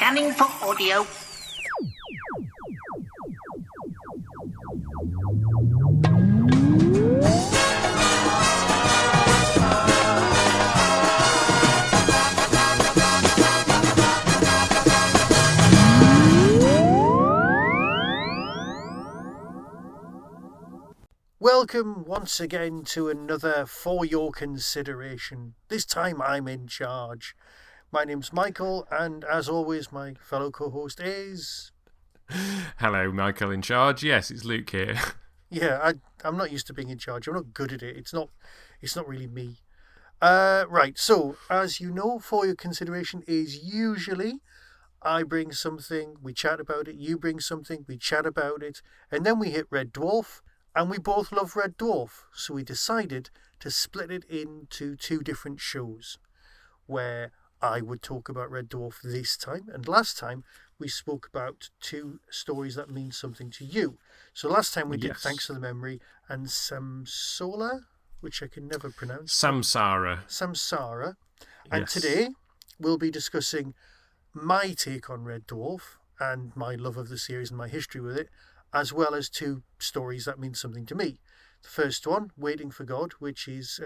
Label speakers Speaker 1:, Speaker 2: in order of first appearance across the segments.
Speaker 1: Scanning for audio.
Speaker 2: Welcome once again to another For Your Consideration. This time I'm in charge. My name's Michael, and as always, my fellow co-host is...
Speaker 3: Hello, Michael in charge. Yes, it's Luke here.
Speaker 2: Yeah, I'm not used to being in charge. I'm not good at it. It's not really me. Right, so, as you know, For Your Consideration is usually I bring something, we chat about it, you bring something, we chat about it, and then we hit Red Dwarf, and we both love Red Dwarf, so we decided to split it into two different shows, where I would talk about Red Dwarf this time, and last time we spoke about two stories that mean something to you. So last time we did Thanks to the Memory and Samsola, which I can never pronounce. Samsara. And today we'll be discussing my take on Red Dwarf and my love of the series and my history with it, as well as two stories that mean something to me. The first one, Waiting for God, which is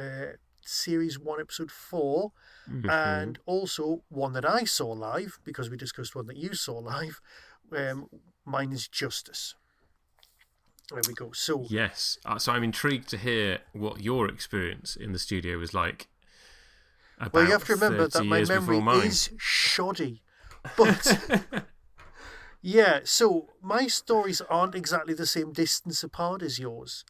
Speaker 2: Series 1, Episode 4, and also one that I saw live, because we discussed one that you saw live. Mine is Justice. There we go. So
Speaker 3: yes, so I'm intrigued to hear what your experience in the studio was like.
Speaker 2: Well, you have to remember that my memory is shoddy. But yeah, so my stories aren't exactly the same distance apart as yours.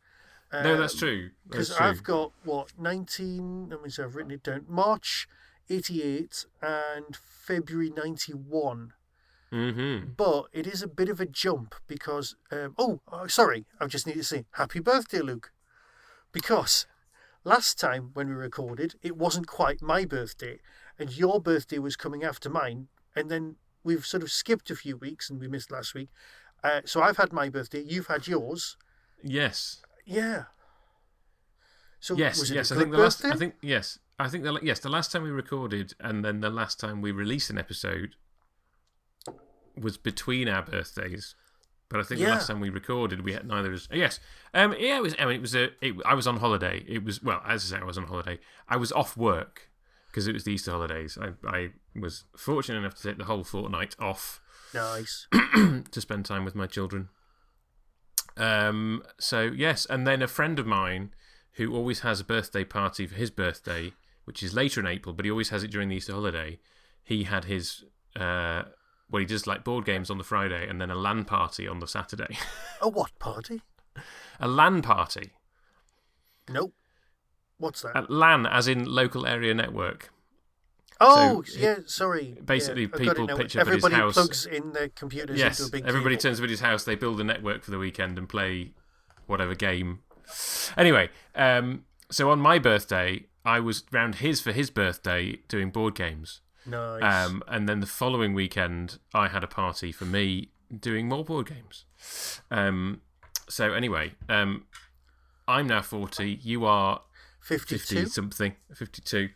Speaker 3: No, that's true.
Speaker 2: Because I've got, I've written it down. March 88 and February 91.
Speaker 3: Mm-hmm.
Speaker 2: But it is a bit of a jump because... sorry, I just need to say happy birthday, Luke. Because last time when we recorded, it wasn't quite my birthday. And your birthday was coming after mine. And then we've sort of skipped a few weeks and we missed last week. So I've had my birthday. You've had yours.
Speaker 3: Yes.
Speaker 2: Yeah. So
Speaker 3: yes,
Speaker 2: was it
Speaker 3: yes.
Speaker 2: a
Speaker 3: I think
Speaker 2: the
Speaker 3: last time we recorded and then the last time we released an episode was between our birthdays. But I think the last time we recorded, we had neither of us. Yes. It was. I mean, I was on holiday. It was as I say, I was on holiday. I was off work because it was the Easter holidays. I was fortunate enough to take the whole fortnight off.
Speaker 2: Nice.
Speaker 3: To spend time with my children. So yes, and then a friend of mine who always has a birthday party for his birthday, which is later in April, but he always has it during the Easter holiday. He had his he does like board games on the Friday and then a LAN party on the Saturday.
Speaker 2: A what party?
Speaker 3: A LAN party.
Speaker 2: Nope. What's that?
Speaker 3: A LAN, as in local area network.
Speaker 2: Oh, so sorry.
Speaker 3: Basically, people pitch up
Speaker 2: everybody
Speaker 3: at his house.
Speaker 2: plugs in their computers into a big
Speaker 3: everybody
Speaker 2: cable.
Speaker 3: turns up at his house, they build a network for the weekend and play whatever game. Anyway, so on my birthday, I was round for his birthday doing board games.
Speaker 2: Nice.
Speaker 3: And then the following weekend, I had a party for me doing more board games. So anyway, I'm now 40. You are
Speaker 2: 52
Speaker 3: something, 52.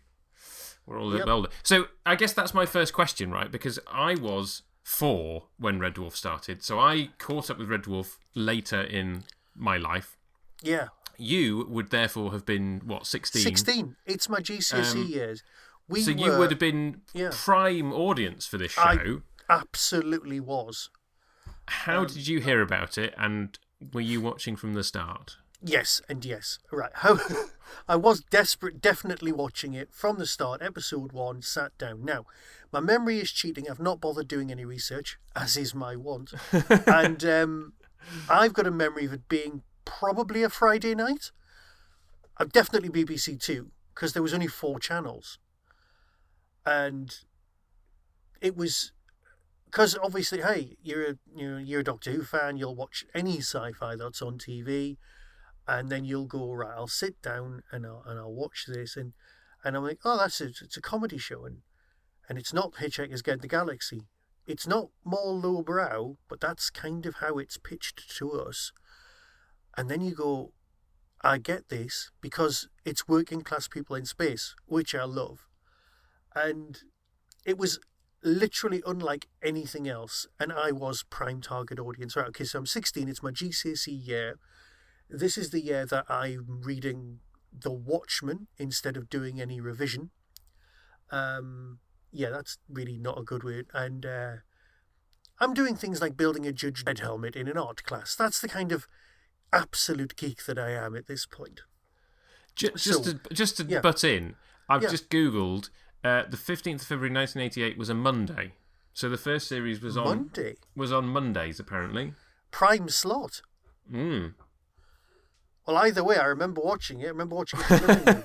Speaker 3: We're all a little older. So I guess that's my first question, right? Because I was 4 when Red Dwarf started. So I caught up with Red Dwarf later in my life.
Speaker 2: Yeah.
Speaker 3: You would therefore have been, 16?
Speaker 2: 16. It's my GCSE years.
Speaker 3: You would have been prime audience for this show.
Speaker 2: I absolutely was.
Speaker 3: How did you hear about it, and were you watching from the start?
Speaker 2: Yes and yes. Right. I was definitely watching it from the start. Episode 1, sat down. Now, my memory is cheating. I've not bothered doing any research, as is my want. And I've got a memory of it being probably a Friday night. Definitely BBC 2, because there was only 4 channels. And it was... Because obviously, hey, you're a Doctor Who fan, you'll watch any sci-fi that's on TV, and then you'll go, right, I'll sit down and I'll watch this, and I'm like, oh, it's a comedy show, and it's not Hitchhiker's Guide to the Galaxy. It's not more lowbrow, but that's kind of how it's pitched to us. And then you go, I get this, because it's working class people in space, which I love. And it was literally unlike anything else, and I was prime target audience. Right, okay, so I'm 16, it's my GCSE year. This is the year that I'm reading The Watchmen instead of doing any revision. Yeah, that's really not a good way. And I'm doing things like building a Judge Dredd helmet in an art class. That's the kind of absolute geek that I am at this point.
Speaker 3: Just to butt in, I've just Googled the 15th of February 1988 was a Monday. So the first series was on Mondays, apparently.
Speaker 2: Prime slot.
Speaker 3: Mm.
Speaker 2: Well, either way, I remember watching it. I remember watching it in the living room.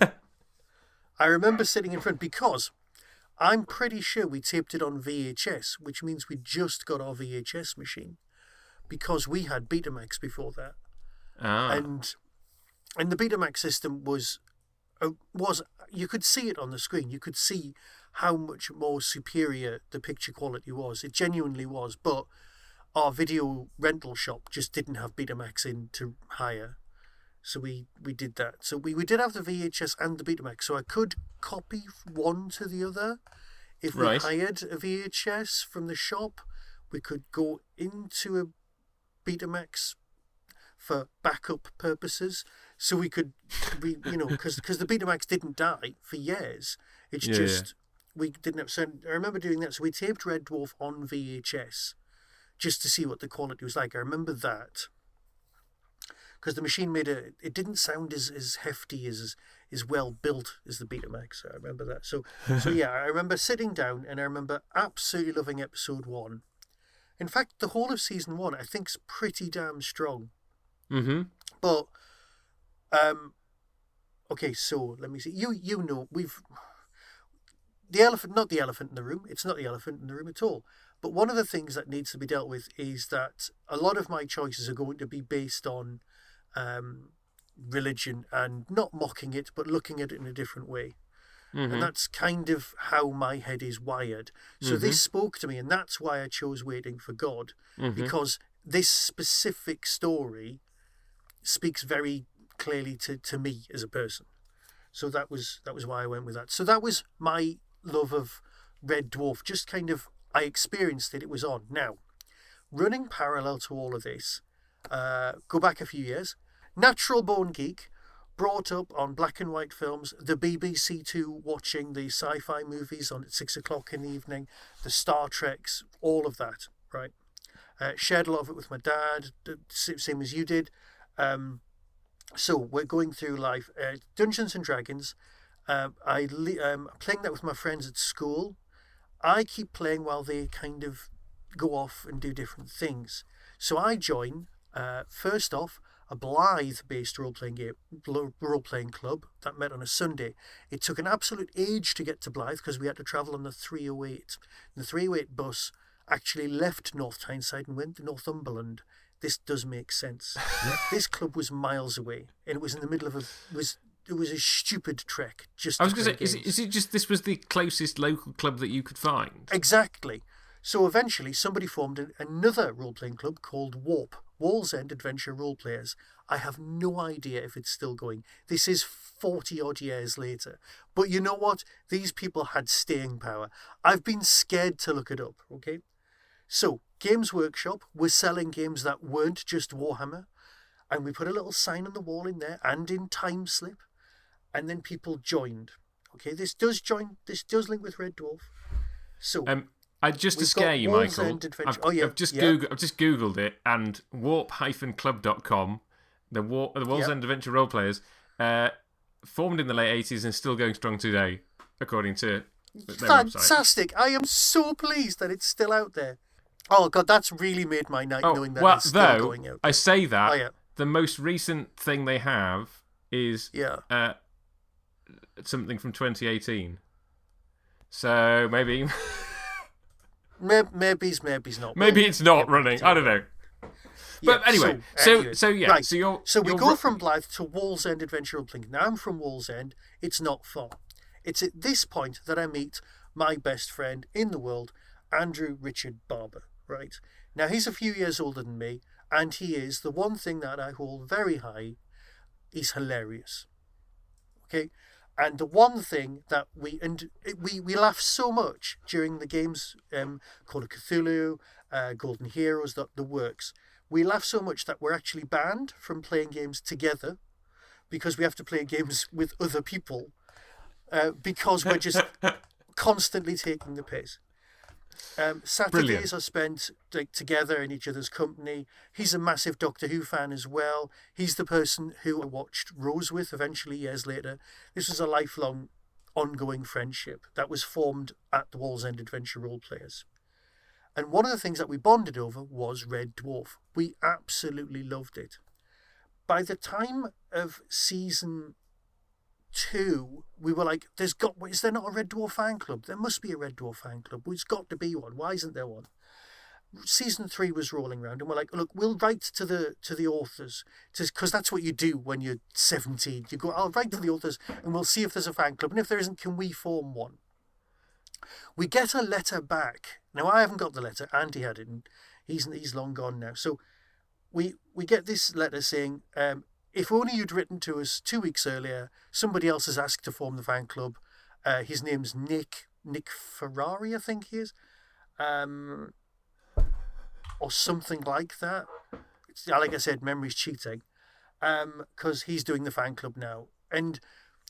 Speaker 2: I remember sitting in front because I'm pretty sure we taped it on VHS, which means we just got our VHS machine because we had Betamax before that. And the Betamax system was you could see it on the screen. You could see how much more superior the picture quality was. It genuinely was, but our video rental shop just didn't have Betamax in to hire. So we did that. So we did have the VHS and the Betamax, so I could copy one to the other. If we hired a VHS from the shop, we could go into a Betamax for backup purposes. So we could, because the Betamax didn't die for years. It's we didn't have. So I remember doing that. So we taped Red Dwarf on VHS just to see what the quality was like. I remember that. Because the machine it didn't sound as hefty, as well built as the Betamax. I remember that. So yeah, I remember sitting down and I remember absolutely loving episode 1. In fact, the whole of season 1 I think's pretty damn strong.
Speaker 3: Mm-hmm.
Speaker 2: But okay, so let me see. You know not the elephant in the room. It's not the elephant in the room at all. But one of the things that needs to be dealt with is that a lot of my choices are going to be based on religion and not mocking it, but looking at it in a different way. Mm-hmm. And that's kind of how my head is wired. So this spoke to me, and that's why I chose Waiting for God, because this specific story speaks very clearly to me as a person. So that was why I went with that. So that was my love of Red Dwarf. Just kind of, I experienced it was on. Now, running parallel to all of this, go back a few years. Natural born geek, brought up on black and white films, the BBC Two, watching the sci-fi movies on at 6 o'clock in the evening, the Star Treks, all of that, right? Shared a lot of it with my dad, same as you did. So we're going through life. Dungeons and Dragons, I'm playing that with my friends at school. I keep playing while they kind of go off and do different things. So I join, first off, a Blythe-based role-playing club that met on a Sunday. It took an absolute age to get to Blythe because we had to travel on the 308. And the 308 bus actually left North Tyneside and went to Northumberland. This does make sense. This club was miles away, and it was in the middle of it was a stupid trek.
Speaker 3: I was going to say, is it just this was the closest local club that you could find?
Speaker 2: Exactly. So eventually somebody formed another role-playing club called WARP, Walls End Adventure Role Players. I have no idea if it's still going. This is 40-odd years later. But you know what? These people had staying power. I've been scared to look it up, okay? So, Games Workshop was selling games that weren't just Warhammer, and we put a little sign on the wall in there and in Time Slip, and then people joined. Okay, this does link with Red Dwarf. So,
Speaker 3: just to scare you, Michael, I've just Googled it, and warp-club.com, the Walls End Adventure Role Players, formed in the late 80s and still going strong today, according to their
Speaker 2: Fantastic!
Speaker 3: website.
Speaker 2: I am so pleased that it's still out there. Oh, God, that's really made my night knowing that it's still going out there.
Speaker 3: I say that, the most recent thing they have is something from 2018. So maybe...
Speaker 2: Maybe's not.
Speaker 3: Maybe it's not running. I don't know. But anyway, so
Speaker 2: we go from Blythe to Walls End Adventure Role-Playing. Now I'm from Walls End. It's not far. It's at this point that I meet my best friend in the world, Andrew Richard Barber. Right now, he's a few years older than me, and he is the one thing that I hold very high. He's hilarious. Okay, And the one thing that we laugh so much during the games, Call of Cthulhu, Golden Heroes, the works. We laugh so much that we're actually banned from playing games together because we have to play games with other people because we're just constantly taking the piss. Saturdays
Speaker 3: Brilliant.
Speaker 2: are spent together in each other's company. He's a massive Doctor Who fan as well. He's the person who I watched Rose with eventually years later. This was a lifelong, ongoing friendship that was formed at the Wall's End Adventure Role Players. And one of the things that we bonded over was Red Dwarf. We absolutely loved it. By the time of season 2, we were like, is there not a Red Dwarf fan club? There must be a Red Dwarf fan club. There's got to be one. Why isn't there one? Season 3 was rolling around, and we're like, look, we'll write to the authors, because that's what you do when you're 17. You go, I'll write to the authors, and we'll see if there's a fan club, and if there isn't, can we form one? We get a letter back. Now, I haven't got the letter. Andy had it, and he's long gone now. So we get this letter saying, if only you'd written to us 2 weeks earlier, somebody else has asked to form the fan club. His name's Nick Ferrari, I think he is. Or something like that. Like I said, memory's cheating. Because he's doing the fan club now. And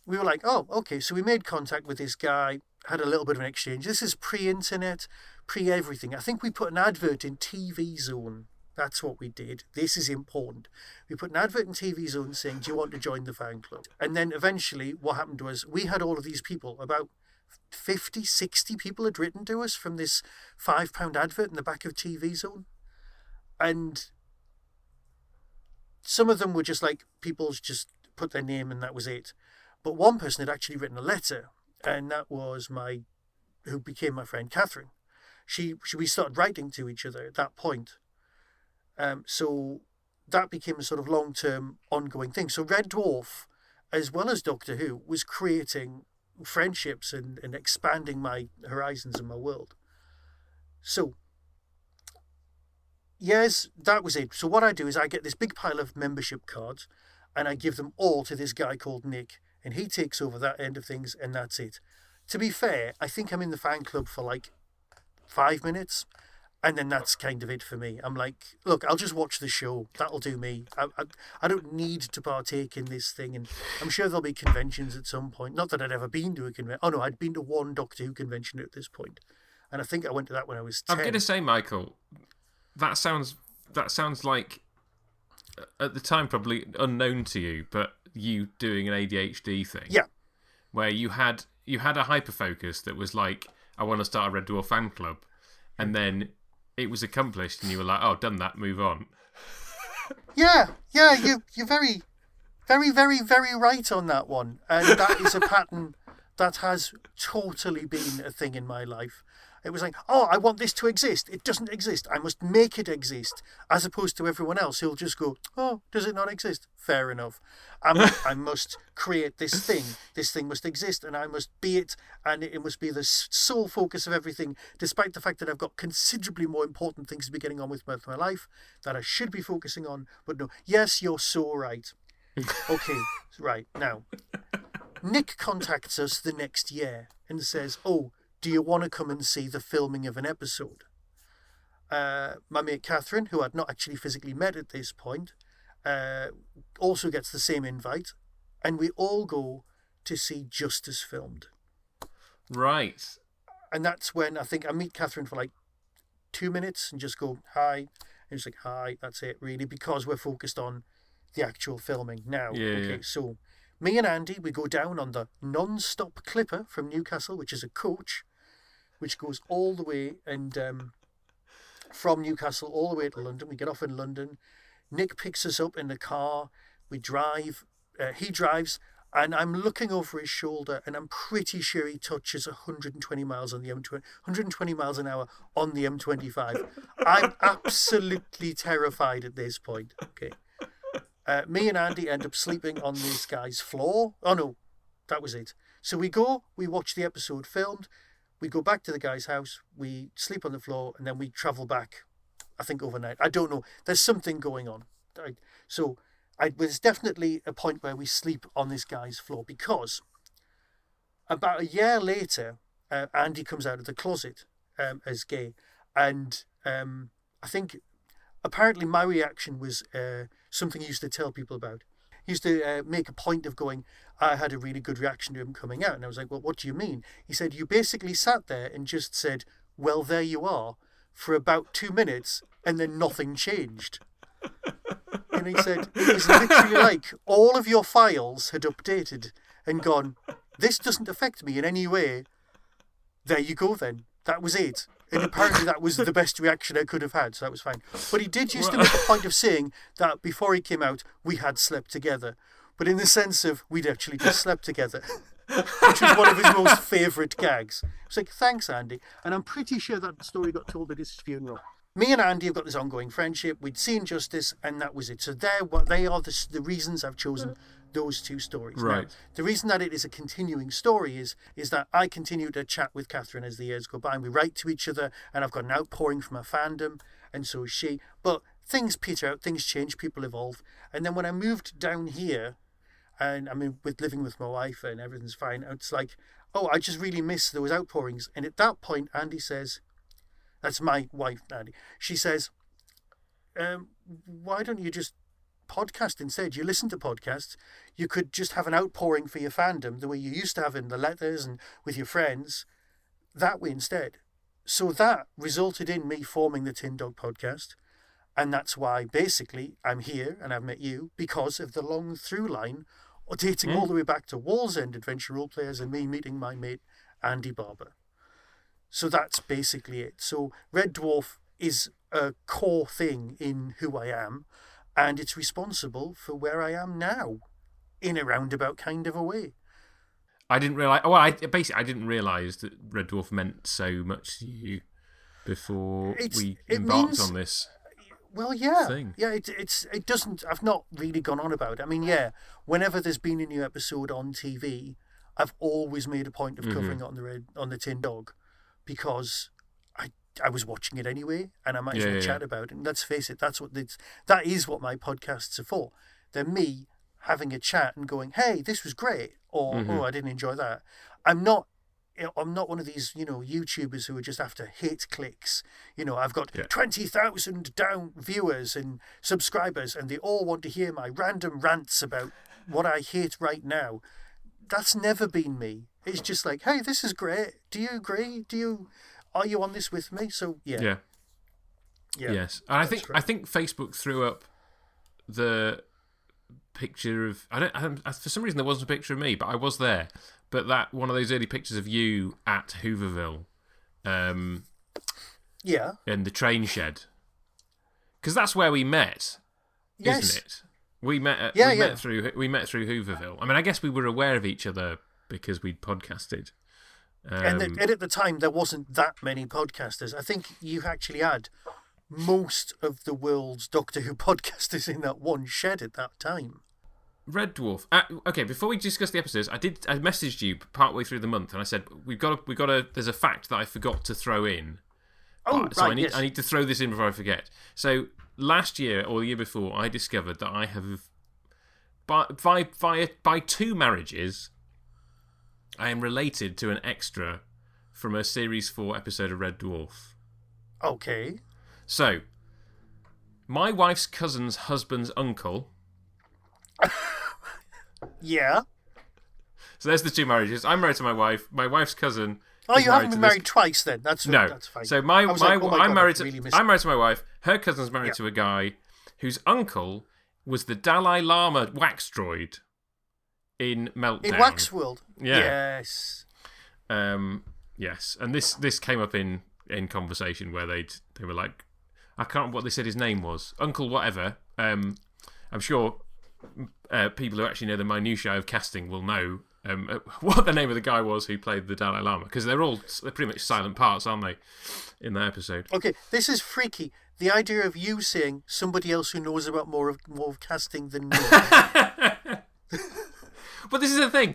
Speaker 2: we were like, oh, okay. So we made contact with this guy, had a little bit of an exchange. This is pre-internet, pre-everything. I think we put an advert in TV Zone. That's what we did. This is important. We put an advert in TV Zone saying, do you want to join the fan club? And then eventually what happened was we had all of these people, about 50, 60 people had written to us from this £5 advert in the back of TV Zone. And some of them were just like, people just put their name and that was it. But one person had actually written a letter, and that was who became my friend Catherine. We started writing to each other at that point. So that became a sort of long-term ongoing thing. So Red Dwarf, as well as Doctor Who, was creating friendships and expanding my horizons and my world. So, yes, that was it. So what I do is I get this big pile of membership cards and I give them all to this guy called Nick, and he takes over that end of things, and that's it. To be fair, I think I'm in the fan club for like 5 minutes. And then that's kind of it for me. I'm like, look, I'll just watch the show. That'll do me. I don't need to partake in this thing. And I'm sure there'll be conventions at some point. Not that I'd ever been to a convention. Oh, no, I'd been to one Doctor Who convention at this point. And I think I went to that when I was 10.
Speaker 3: I'm going to say, Michael, that sounds like, at the time, probably unknown to you, but you doing an ADHD thing.
Speaker 2: Yeah.
Speaker 3: Where you had a hyper-focus that was like, I want to start a Red Dwarf fan club. And then it was accomplished, and you were like, "Oh, done that. Move on."
Speaker 2: Yeah. You're very, very, very, very right on that one, and that is a pattern that has totally been a thing in my life. It was like, oh, I want this to exist. It doesn't exist. I must make it exist, as opposed to everyone else who'll just go, oh, does it not exist? Fair enough. I must create this thing. This thing must exist, and I must be it, and it must be the sole focus of everything, despite the fact that I've got considerably more important things to be getting on with my life that I should be focusing on. But no, yes, you're so right. Okay, right, now, Nick contacts us the next year and says, oh, do you want to come and see the filming of an episode? My mate Catherine, who I'd not actually physically met at this point, also gets the same invite, and we all go to see Justice filmed.
Speaker 3: Right.
Speaker 2: And that's when I think I meet Catherine for like 2 minutes and just go, hi. And she's like, hi, that's it, really, because we're focused on the actual filming now.
Speaker 3: Yeah.
Speaker 2: Okay, so me and Andy, we go down on the non-stop Clipper from Newcastle, which is a coach, which goes all the way and from Newcastle all the way to London. We get off in London. Nick picks us up in the car. We drive. He drives, and I'm looking over his shoulder, and I'm pretty sure he touches 120 miles on the M20, 120 miles an hour on the M25. I'm absolutely terrified at this point. Okay. Me and Andy end up sleeping on this guy's floor. Oh no, that was it. So we watch the episode filmed. We go back to the guy's house, we sleep on the floor, and then we travel back, I think, overnight. I don't know. There's something going on. There's definitely a point where we sleep on this guy's floor because about a year later, Andy comes out of the closet as gay, and I think apparently my reaction was something he used to tell people about. He used to make a point of going, I had a really good reaction to him coming out. And I was like, well, what do you mean? He said, you basically sat there and just said, well, there you are, for about 2 minutes, and then nothing changed. And he said, it was literally like all of your files had updated and gone, this doesn't affect me in any way. There you go then. That was it. And apparently that was the best reaction I could have had, so that was fine. But he did used to make a point of saying that before he came out, we had slept together. But in the sense of we'd actually just slept together, which was one of his most favourite gags. It's like, thanks, Andy. And I'm pretty sure that story got told at his funeral. Me and Andy have got this ongoing friendship. We'd seen Justice, and that was it. So they are the reasons I've chosen those two stories.
Speaker 3: Right.
Speaker 2: Now, the reason that it is a continuing story is that I continue to chat with Catherine as the years go by, and we write to each other, and I've got an outpouring from her fandom, and so is she. But things peter out, things change, people evolve. And then when I moved down here, and I mean, with living with my wife and everything's fine, it's like, oh, I just really miss those outpourings. And at that point, Andy says, that's my wife, Andy. She says, why don't you just podcast instead? You listen to podcasts. You could just have an outpouring for your fandom the way you used to have in the letters and with your friends. That way instead. So that resulted in me forming the Tin Dog podcast. And that's why basically I'm here and I've met you because of the long through line dating all the way back to Wall's End Adventure Roleplayers and me meeting my mate Andy Barber. So that's basically it. So Red Dwarf is a core thing in who I am, and it's responsible for where I am now, in a roundabout kind of a way.
Speaker 3: I didn't realise. Well, I didn't realise that Red Dwarf meant so much to you before we embarked on this.
Speaker 2: Well, yeah,
Speaker 3: thing.
Speaker 2: Yeah. It doesn't. I've not really gone on about it. I mean, yeah. Whenever there's been a new episode on TV, I've always made a point of covering it on the Tin Dog, because I was watching it anyway, and I might as well chat about it. And let's face it, that is what my podcasts are for. They're me having a chat and going, "Hey, this was great," or "Oh, I didn't enjoy that." I'm not one of these, YouTubers who are just after hit clicks. I've got 20,000 down viewers and subscribers, and they all want to hear my random rants about what I hate right now. That's never been me. It's just like, hey, this is great. Do you agree? Are you on this with me? So yeah.
Speaker 3: Yes, and I think Facebook threw up the picture of for some reason there wasn't a picture of me, but I was there. But that one of those early pictures of you at Hooverville, in the train shed, because that's where we met, isn't it? We met. We met through Hooverville. I mean, I guess we were aware of each other because we'd podcasted.
Speaker 2: And at the time, there wasn't that many podcasters. I think you actually had most of the world's Doctor Who podcasters in that one shed at that time.
Speaker 3: Red Dwarf. Okay, before we discuss the episodes, I messaged you partway through the month, and I said we got to. There's a fact that I forgot to throw in. So I need to throw this in before I forget. So last year or the year before, I discovered that I have by 2 marriages, I am related to an extra from a Series 4 episode of Red Dwarf.
Speaker 2: Okay.
Speaker 3: So, my wife's cousin's husband's uncle.
Speaker 2: Yeah.
Speaker 3: So there's the 2 marriages. I'm married to my wife. My wife's cousin.
Speaker 2: Oh, you haven't been married twice then? That's fine.
Speaker 3: So I'm married to my wife. Her cousin's married to a guy whose uncle was the Dalai Lama wax droid in Meltdown.
Speaker 2: In Waxworld?
Speaker 3: Yeah.
Speaker 2: Yes.
Speaker 3: Yes. And this came up in conversation where they were like, I can't remember what they said his name was. Uncle whatever. I'm sure people who actually know the minutiae of casting will know what the name of the guy was who played the Dalai Lama, because they're pretty much silent parts, aren't they, in that episode? Okay,
Speaker 2: this is freaky. The idea of you saying somebody else who knows about more of casting than me.
Speaker 3: But this is the thing.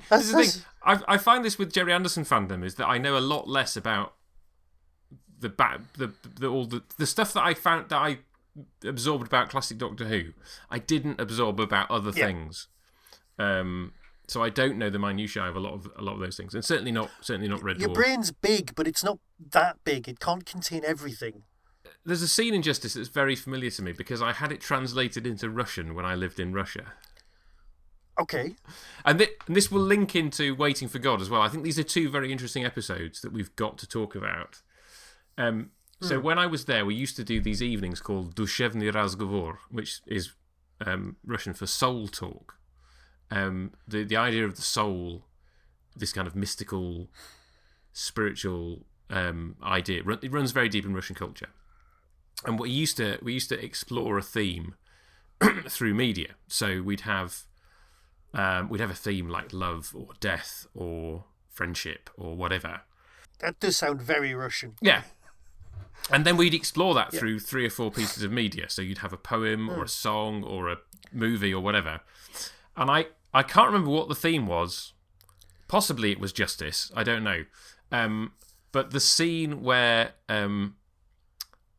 Speaker 3: I find this with Jerry Anderson fandom is that I know a lot less about all the stuff that I found that I absorbed about classic Doctor Who. I didn't absorb about other things. So I don't know the minutiae of a lot of those things, and certainly not Red Dwarf.
Speaker 2: Your brain's big, but it's not that big. It can't contain everything.
Speaker 3: There's a scene in Justice that's very familiar to me because I had it translated into Russian when I lived in Russia.
Speaker 2: Okay.
Speaker 3: And this will link into Waiting for God as well. I think these are two very interesting episodes that we've got to talk about. So when I was there, we used to do these evenings called Dushevny Razgovor, which is Russian for soul talk. The idea of the soul, this kind of mystical, spiritual idea, it runs very deep in Russian culture. And we used to explore a theme through media. So we'd have a theme like love or death or friendship or whatever.
Speaker 2: That does sound very Russian.
Speaker 3: Yeah. And then we'd explore that through 3 or 4 pieces of media. So you'd have a poem or a song or a movie or whatever. And I can't remember what the theme was. Possibly it was justice. I don't know. But the scene where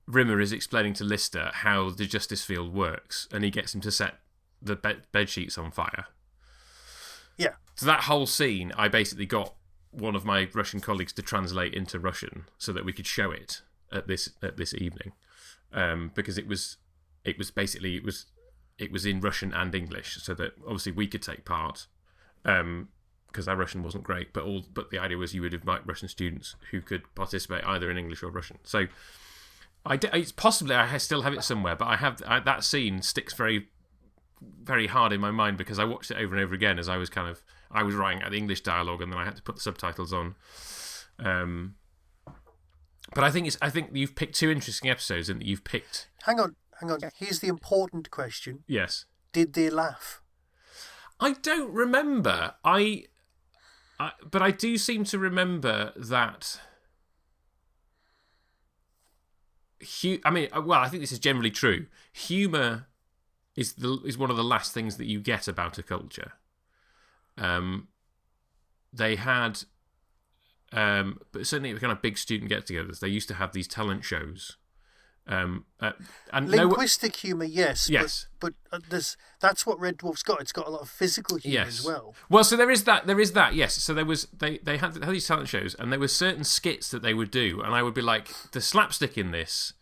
Speaker 3: Rimmer is explaining to Lister how the justice field works, and he gets him to set the bed sheets on fire.
Speaker 2: Yeah.
Speaker 3: So that whole scene, I basically got one of my Russian colleagues to translate into Russian so that we could show it at this evening, because it was in Russian and English, so that obviously we could take part, because our Russian wasn't great, but the idea was you would invite Russian students who could participate either in English or Russian. So it's possibly I still have it somewhere, but that scene sticks very, very hard in my mind because I watched it over and over again as I was writing out the English dialogue and then I had to put the subtitles on. But I think you've picked 2 interesting episodes and that you've picked.
Speaker 2: Hang on. Here's the important question.
Speaker 3: Yes.
Speaker 2: Did they laugh?
Speaker 3: I don't remember. But I do seem to remember that. I think this is generally true. Humour is one of the last things that you get about a culture. They had, but certainly kind of big student get-togethers. They used to have these talent shows. And
Speaker 2: linguistic humour, yes.
Speaker 3: Yes.
Speaker 2: But that's what Red Dwarf's got. It's got a lot of physical humour as well.
Speaker 3: Well, so there is that, yes. So they had these talent shows, and there were certain skits that they would do, and I would be like, the slapstick in this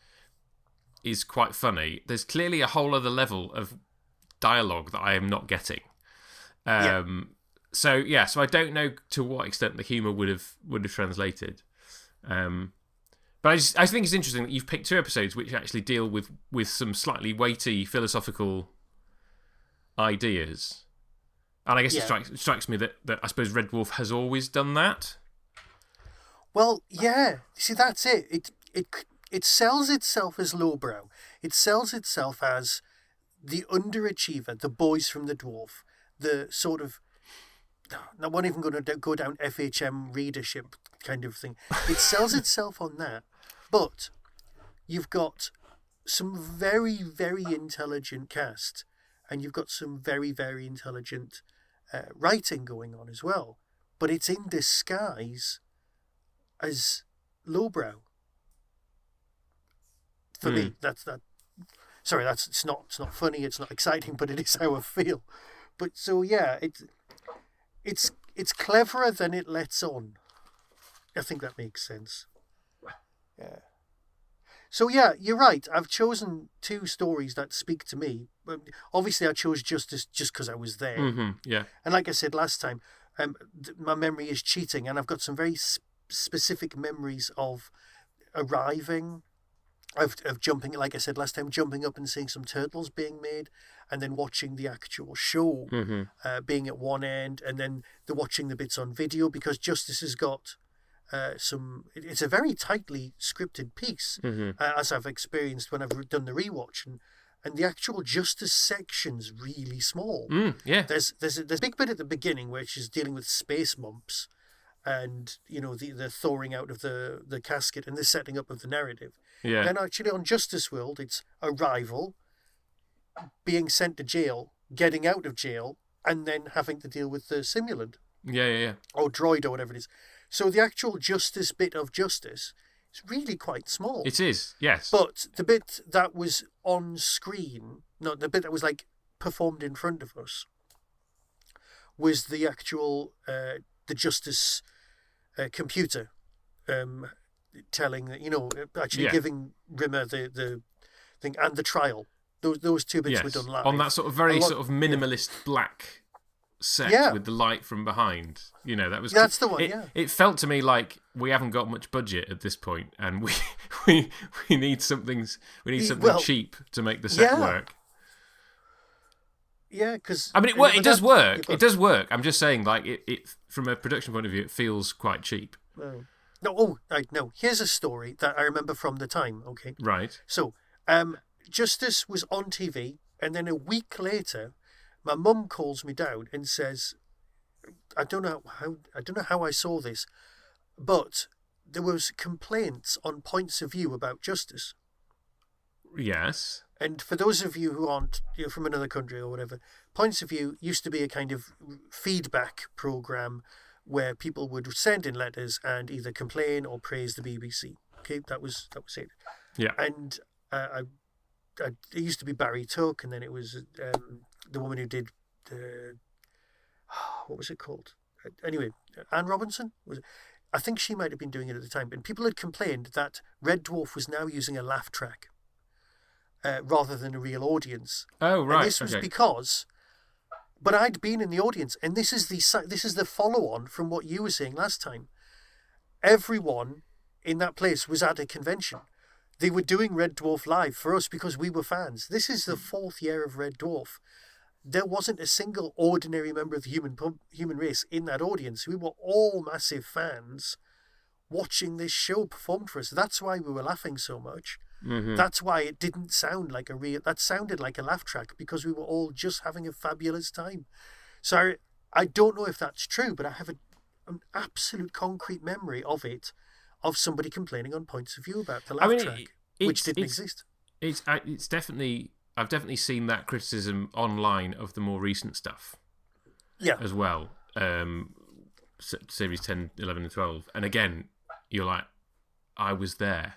Speaker 3: is quite funny. There's clearly a whole other level of dialogue that I am not getting. So I don't know to what extent the humour would have translated. But I think it's interesting that you've picked 2 episodes which actually deal with some slightly weighty philosophical ideas. And I guess it strikes me that I suppose Red Dwarf has always done that.
Speaker 2: Well, yeah. See, that's it. It sells itself as lowbrow. It sells itself as the underachiever, the boys from the dwarf, the sort of... I'm not even going to go down FHM readership kind of thing. It sells itself on that, but you've got some very, very intelligent cast, and you've got some very, very intelligent writing going on as well. But it's in disguise as lowbrow. For me, that's that. Sorry, it's not funny. It's not exciting, but it is how I feel. But so yeah, it's cleverer than it lets on. I think that makes sense. Yeah. So yeah, you're right. I've chosen 2 stories that speak to me. Obviously, I chose Justice just because I was there.
Speaker 3: Mm-hmm, yeah.
Speaker 2: And like I said last time, my memory is cheating, and I've got some very specific memories of arriving, of jumping, like I said last time, jumping up and seeing some turtles being made, and then watching the actual show being at one end, and then watching the bits on video, because Justice has got it's a very tightly scripted piece, as I've experienced when I've done the rewatch, and the actual Justice section's really small.
Speaker 3: Yeah.
Speaker 2: There's a big bit at the beginning which is dealing with space mumps, and the thawing out of the casket and the setting up of the narrative.
Speaker 3: Yeah.
Speaker 2: Then actually on Justice World, it's arrival, being sent to jail, getting out of jail, and then having to deal with the simulant.
Speaker 3: Yeah.
Speaker 2: Or droid or whatever it is. So the actual Justice bit of Justice is really quite small.
Speaker 3: It is, yes.
Speaker 2: But the bit that was on screen, the bit that was like performed in front of us, was the actual the Justice computer telling that, actually giving Rimmer the thing, and the trial. Those two bits were done live
Speaker 3: on that sort of very sort of minimalist black set with the light from behind. That was
Speaker 2: that's the one.
Speaker 3: It felt to me like we haven't got much budget at this point, and we need something cheap to make the set work.
Speaker 2: Yeah, because
Speaker 3: I mean, it does work. It does work. I'm just saying, like it from a production point of view, it feels quite cheap.
Speaker 2: No. Here's a story that I remember from the time. Okay,
Speaker 3: right.
Speaker 2: So, Justice was on TV, and then a week later, my mum calls me down and says, I don't know how I saw this, but there was complaints on Points of View about Justice.
Speaker 3: Yes.
Speaker 2: And for those of you who aren't from another country or whatever, Points of View used to be a kind of feedback program where people would send in letters and either complain or praise the BBC. Okay, that was it.
Speaker 3: Yeah.
Speaker 2: And it used to be Barry Tuck, and then it was the woman who did what was it called? Anyway, Anne Robinson was. I think she might have been doing it at the time, and people had complained that Red Dwarf was now using a laugh track rather than a real audience.
Speaker 3: Oh, right.
Speaker 2: And this was because, but I'd been in the audience, and this is the follow-on from what you were saying last time. Everyone in that place was at a convention. They were doing Red Dwarf live for us because we were fans. This is the 4th year of Red Dwarf. There wasn't a single ordinary member of the human race in that audience. We were all massive fans watching this show performed for us. That's why we were laughing so much.
Speaker 3: Mm-hmm.
Speaker 2: That's why it didn't sound like that sounded like a laugh track, because we were all just having a fabulous time. So I don't know if that's true, but I have an absolute concrete memory of it, of somebody complaining on Points of View about the laugh track, which didn't exist.
Speaker 3: It's definitely, I've definitely seen that criticism online of the more recent stuff.
Speaker 2: Yeah.
Speaker 3: As well. Series 10, 11 and 12. And again, you're like, I was there.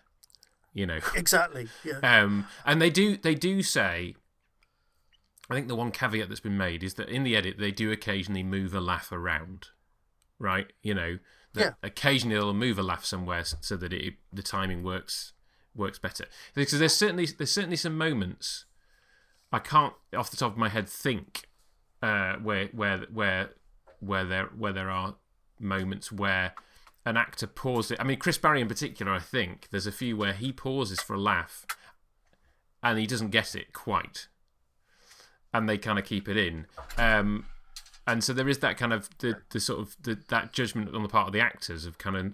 Speaker 2: Exactly. Yeah.
Speaker 3: And they do say, I think the one caveat that's been made is that in the edit they do occasionally move a laugh around, right? Occasionally they'll move a laugh somewhere so that the timing works better. Because there's certainly some moments I can't off the top of my head think where there are moments where an actor pauses. I mean, Chris Barry in particular, I think there's a few where he pauses for a laugh and he doesn't get it quite, and they kind of keep it in. And so there is that kind of that judgment on the part of the actors of kind of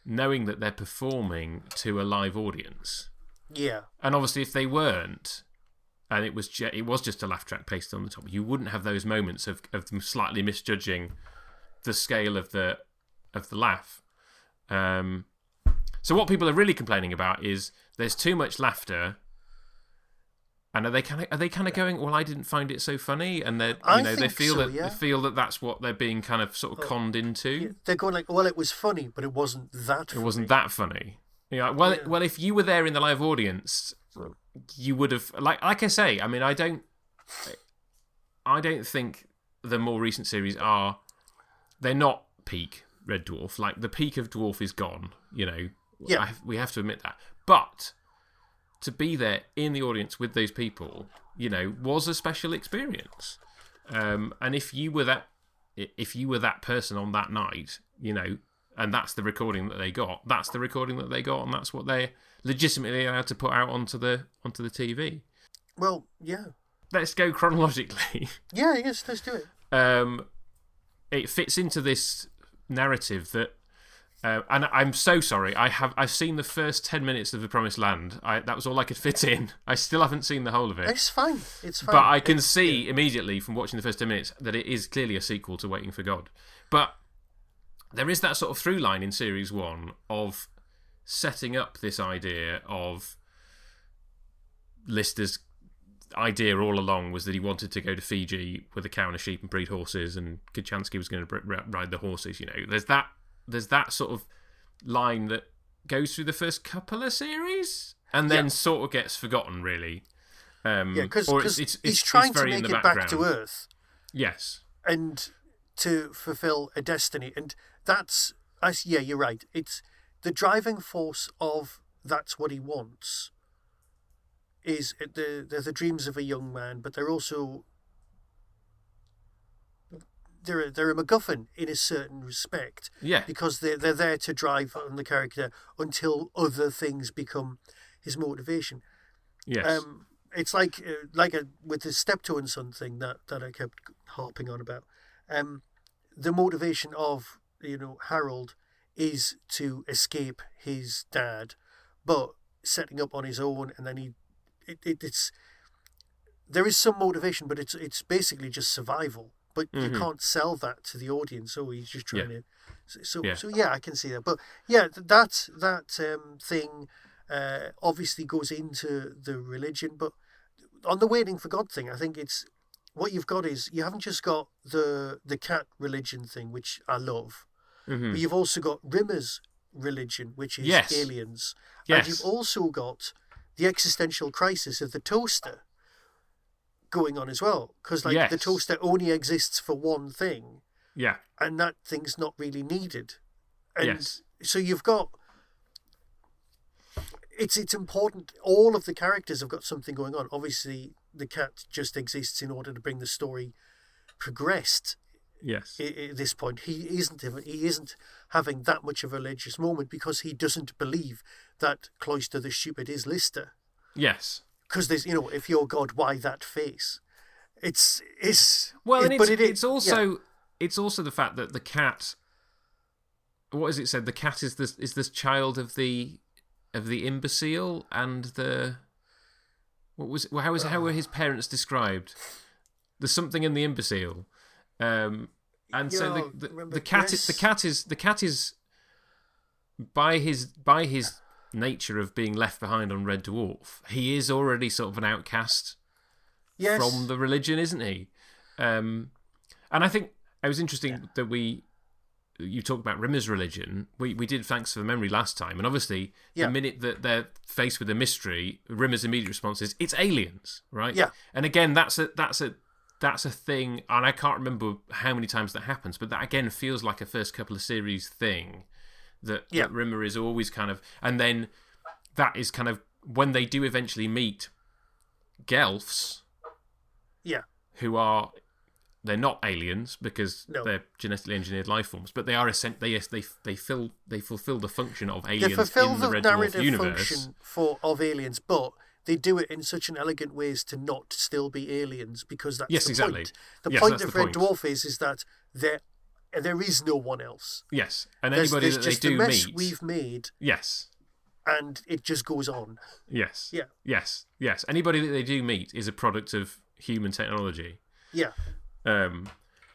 Speaker 3: knowing that they're performing to a live audience.
Speaker 2: Yeah.
Speaker 3: And obviously, if they weren't, and it was just a laugh track pasted on the top, you wouldn't have those moments of them slightly misjudging the scale of the laugh. So what people are really complaining about is there's too much laughter. And are they kind of going, well, I didn't find it so funny, and they feel that that's what they're being kind of sort of conned into.
Speaker 2: Yeah. They're going like, well, it was funny, but it wasn't that funny.
Speaker 3: It wasn't that funny. Well, if you were there in the live audience, you would have, like I say, I mean, I don't think the more recent series they're not peak Red Dwarf. Like the peak of Dwarf is gone.
Speaker 2: Yeah.
Speaker 3: We have to admit that, but to be there in the audience with those people, was a special experience. And if you were that person on that night, and that's the recording that they got, and that's what they legitimately allowed to put out onto the TV.
Speaker 2: Well, yeah.
Speaker 3: Let's go chronologically.
Speaker 2: Yeah, yes, let's do it.
Speaker 3: It fits into this narrative that. And I'm so sorry. I've seen the first 10 minutes of The Promised Land. That was all I could fit in. I still haven't seen the whole of it.
Speaker 2: It's fine.
Speaker 3: But I can see immediately from watching the first 10 minutes that it is clearly a sequel to Waiting for God. But there is that sort of through line in Series 1 of setting up this idea of Lister's idea all along was that he wanted to go to Fiji with a cow and a sheep and breed horses, and Kachansky was going to ride the horses. There's that sort of line that goes through the first couple of series and then sort of gets forgotten, really.
Speaker 2: Because he's trying to make it back to Earth.
Speaker 3: Yes.
Speaker 2: and to fulfill a destiny. And that's, yeah, you're right. It's the driving force of that's what he wants is they're the dreams of a young man, but they're also they're a MacGuffin in a certain respect.
Speaker 3: Yeah.
Speaker 2: Because they're there to drive on the character until other things become his motivation.
Speaker 3: Yes.
Speaker 2: It's like with the steptoe and son thing that I kept harping on about. The motivation of Harold is to escape his dad, but setting up on his own, and then it's there is some motivation, but it's basically just survival. But you can't sell that to the audience, so he's just trying to. So yeah, I can see that. But yeah, that thing obviously goes into the religion. But on the waiting for God thing, I think it's what you've got is you haven't just got the cat religion thing, which I love, but you've also got Rimmer's religion, which is aliens, and you've also got the existential crisis of the toaster going on as well, because the toaster only exists for one thing, and that thing's not really needed, and so you've got it's important. All of the characters have got something going on. Obviously, the cat just exists in order to bring the story progressed.
Speaker 3: Yes.
Speaker 2: At this point, he isn't having that much of a religious moment because he doesn't believe that Cloister the Stupid is Lister.
Speaker 3: Yes.
Speaker 2: Because there's, if you're God, why that face? It's
Speaker 3: also the fact that the cat. What is it said? The cat is this child of the imbecile and the. How were his parents described? There's something in the imbecile, and so the cat is by his nature of being left behind on Red Dwarf, he is already sort of an outcast from the religion, isn't he? And I think it was interesting that you talked about Rimmer's religion. We did Thanks for the Memory last time, and obviously the minute that they're faced with a mystery, Rimmer's immediate response is it's aliens, right?
Speaker 2: Yeah.
Speaker 3: And again, that's a thing, and I can't remember how many times that happens, but that again feels like a first couple of series thing that Rimmer is always kind of, and then that is kind of when they do eventually meet Gelfs, who are. They're not aliens because they're genetically engineered life forms, but they are they fulfill the function of aliens in the Red Dwarf universe.
Speaker 2: Function of aliens, but they do it in such an elegant way as to not still be aliens because that's the point. The point of Red Dwarf is that there is no one else.
Speaker 3: Yes, and anybody
Speaker 2: there's
Speaker 3: that
Speaker 2: just
Speaker 3: they do
Speaker 2: the mess
Speaker 3: meet,
Speaker 2: we've made.
Speaker 3: Yes,
Speaker 2: and it just goes on.
Speaker 3: Yes.
Speaker 2: Yeah.
Speaker 3: Yes. Anybody that they do meet is a product of human technology.
Speaker 2: Yeah.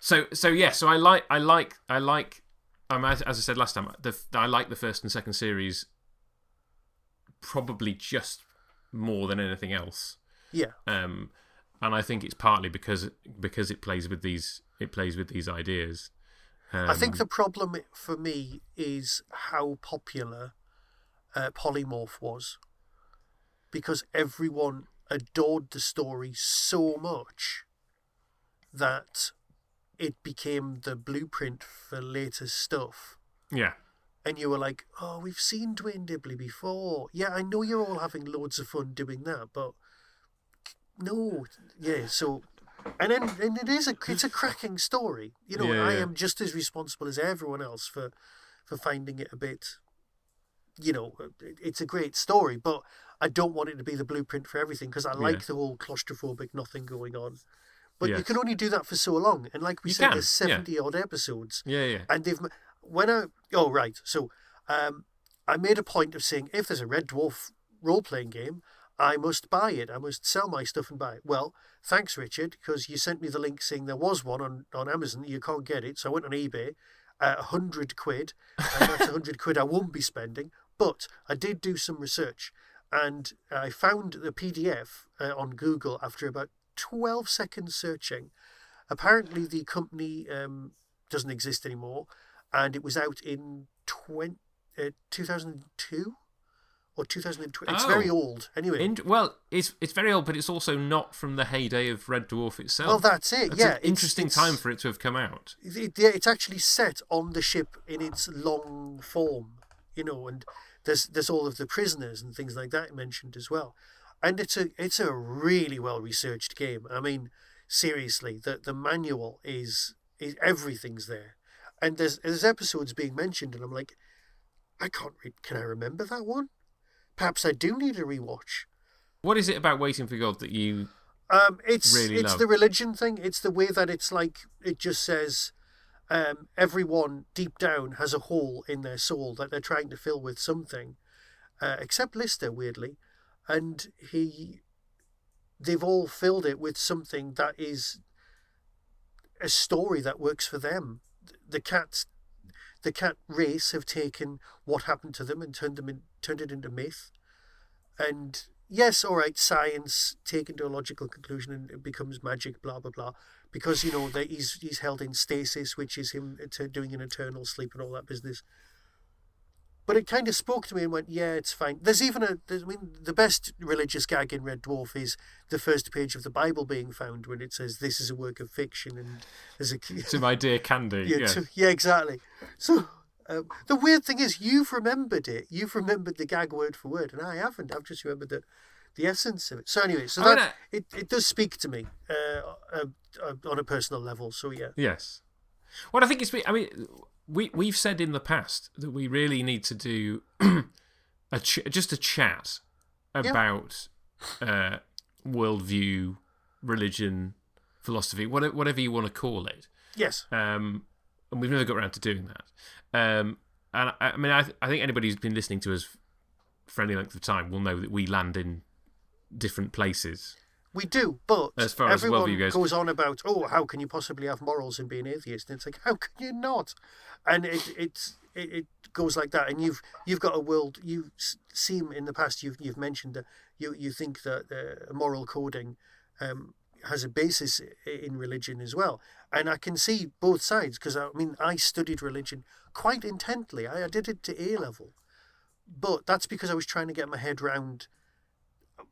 Speaker 3: So I like. As I said last time, I like the first and second series probably just more than anything else.
Speaker 2: Yeah.
Speaker 3: And I think it's partly because it plays with these ideas.
Speaker 2: I think the problem for me is how popular Polymorph was, because everyone adored the story so much that it became the blueprint for later stuff.
Speaker 3: Yeah.
Speaker 2: And you were like, oh, we've seen Dwayne Dibley before. Yeah, I know you're all having loads of fun doing that, but no. Yeah, so... And it's a cracking story. I am just as responsible as everyone else for finding it a bit... it's a great story, but I don't want it to be the blueprint for everything, because I like the whole claustrophobic nothing going on. But you can only do that for so long. And like we said, there's 70-odd episodes.
Speaker 3: Yeah.
Speaker 2: And So I made a point of saying, if there's a Red Dwarf role-playing game, I must buy it. I must sell my stuff and buy it. Well, thanks, Richard, because you sent me the link saying there was one on Amazon. You can't get it. So I went on eBay, £100, and that's £100 I won't be spending. But I did do some research, and I found the PDF on Google after about 12 seconds searching. Apparently the company doesn't exist anymore, and it was out in 2002 or 2020. It's
Speaker 3: Oh.
Speaker 2: very old. Anyway.
Speaker 3: Well, it's very old, but it's also not from the heyday of Red Dwarf itself.
Speaker 2: Well, that's it.
Speaker 3: That's
Speaker 2: yeah,
Speaker 3: an interesting time for it to have come out.
Speaker 2: It's actually set on the ship in its long form, and there's all of the prisoners and things like that mentioned as well, and it's a really well researched game. I mean, seriously, the manual is everything's there, and there's episodes being mentioned, and I'm like, I can't read. Can I remember that one? Perhaps I do need a rewatch.
Speaker 3: What is it about Waiting for God that you
Speaker 2: it's
Speaker 3: really love?
Speaker 2: The religion thing. It's the way that it's like it just says everyone deep down has a hole in their soul that they're trying to fill with something, except Lister, weirdly, and they've all filled it with something that is a story that works for them. The cat race have taken what happened to them and turned it into myth. And yes, all right, science taken to a logical conclusion and it becomes magic, blah blah blah, because that he's held in stasis, which is him doing an eternal sleep and all that business. But it kind of spoke to me and went, yeah, it's fine. There's even the best religious gag in Red Dwarf is the first page of the Bible being found when it says this is a work of fiction and there's a
Speaker 3: to my dear Candy.
Speaker 2: Yeah, exactly. So the weird thing is you've remembered it. You've remembered the gag word for word, and I haven't. I've just remembered the essence of it. So anyway, it does speak to me on a personal level. So yeah.
Speaker 3: Yes. Well, I think we've said in the past that we really need to do just a chat about worldview, religion, philosophy, whatever you want to call it.
Speaker 2: Yes.
Speaker 3: And we've never got around to doing that. And I think anybody who's been listening to us for any length of time will know that we land in different places.
Speaker 2: We do, but
Speaker 3: as far as
Speaker 2: everyone
Speaker 3: goes.
Speaker 2: goes on about, how can you possibly have morals and be an atheist? And it's like, how can you not? And it goes like that. And you've got a world. You seem in the past you've mentioned that you think that moral coding has a basis in religion as well. And I can see both sides because I studied religion quite intently. I did it to A level, but that's because I was trying to get my head round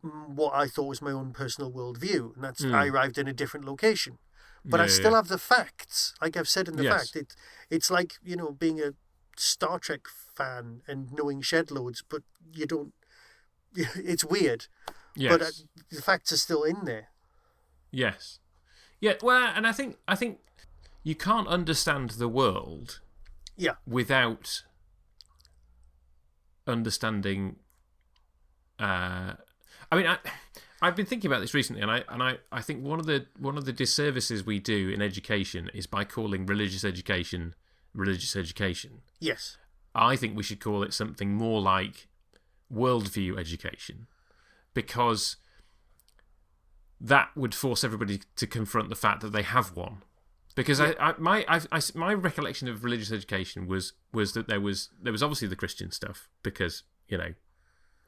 Speaker 2: what I thought was my own personal worldview, and that's I arrived in a different location, but I still have the facts. Like I've said in the fact, it's like being a Star Trek fan and knowing shed loads, but you don't. It's weird, but the facts are still in there.
Speaker 3: Yes, yeah. Well, and I think you can't understand the world, without understanding. I've been thinking about this recently, and I think one of the disservices we do in education is by calling religious education.
Speaker 2: Yes.
Speaker 3: I think we should call it something more like worldview education, because that would force everybody to confront the fact that they have one. Because my recollection of religious education was that there was obviously the Christian stuff, because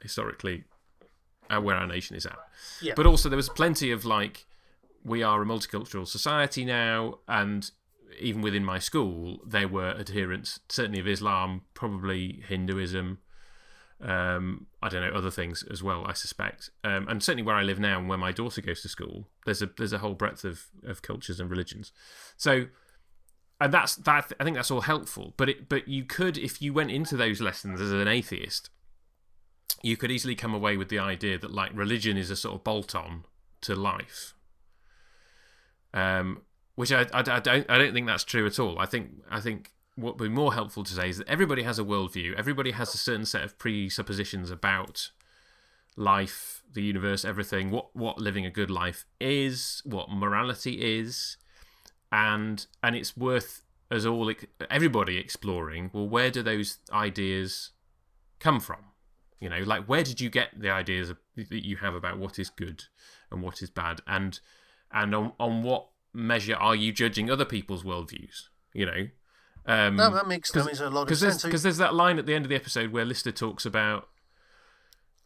Speaker 3: historically. Where our nation is at. Yeah. But also there was plenty of we are a multicultural society now, and even within my school there were adherents certainly of Islam, probably Hinduism, I don't know, other things as well, I suspect. And certainly where I live now and where my daughter goes to school, there's a whole breadth of cultures and religions. So and I think that's all helpful. But you could, if you went into those lessons as an atheist, you could easily come away with the idea that religion is a sort of bolt-on to life, which I don't think that's true at all. I think what would be more helpful to say is that everybody has a worldview. Everybody has a certain set of presuppositions about life, the universe, everything. What living a good life is, what morality is, and it's worth us all everybody exploring. Well, where do those ideas come from? Where did you get the ideas that you have about what is good and what is bad, and on what measure are you judging other people's worldviews?
Speaker 2: That makes a lot of sense.
Speaker 3: Because there's that line at the end of the episode where Lister talks about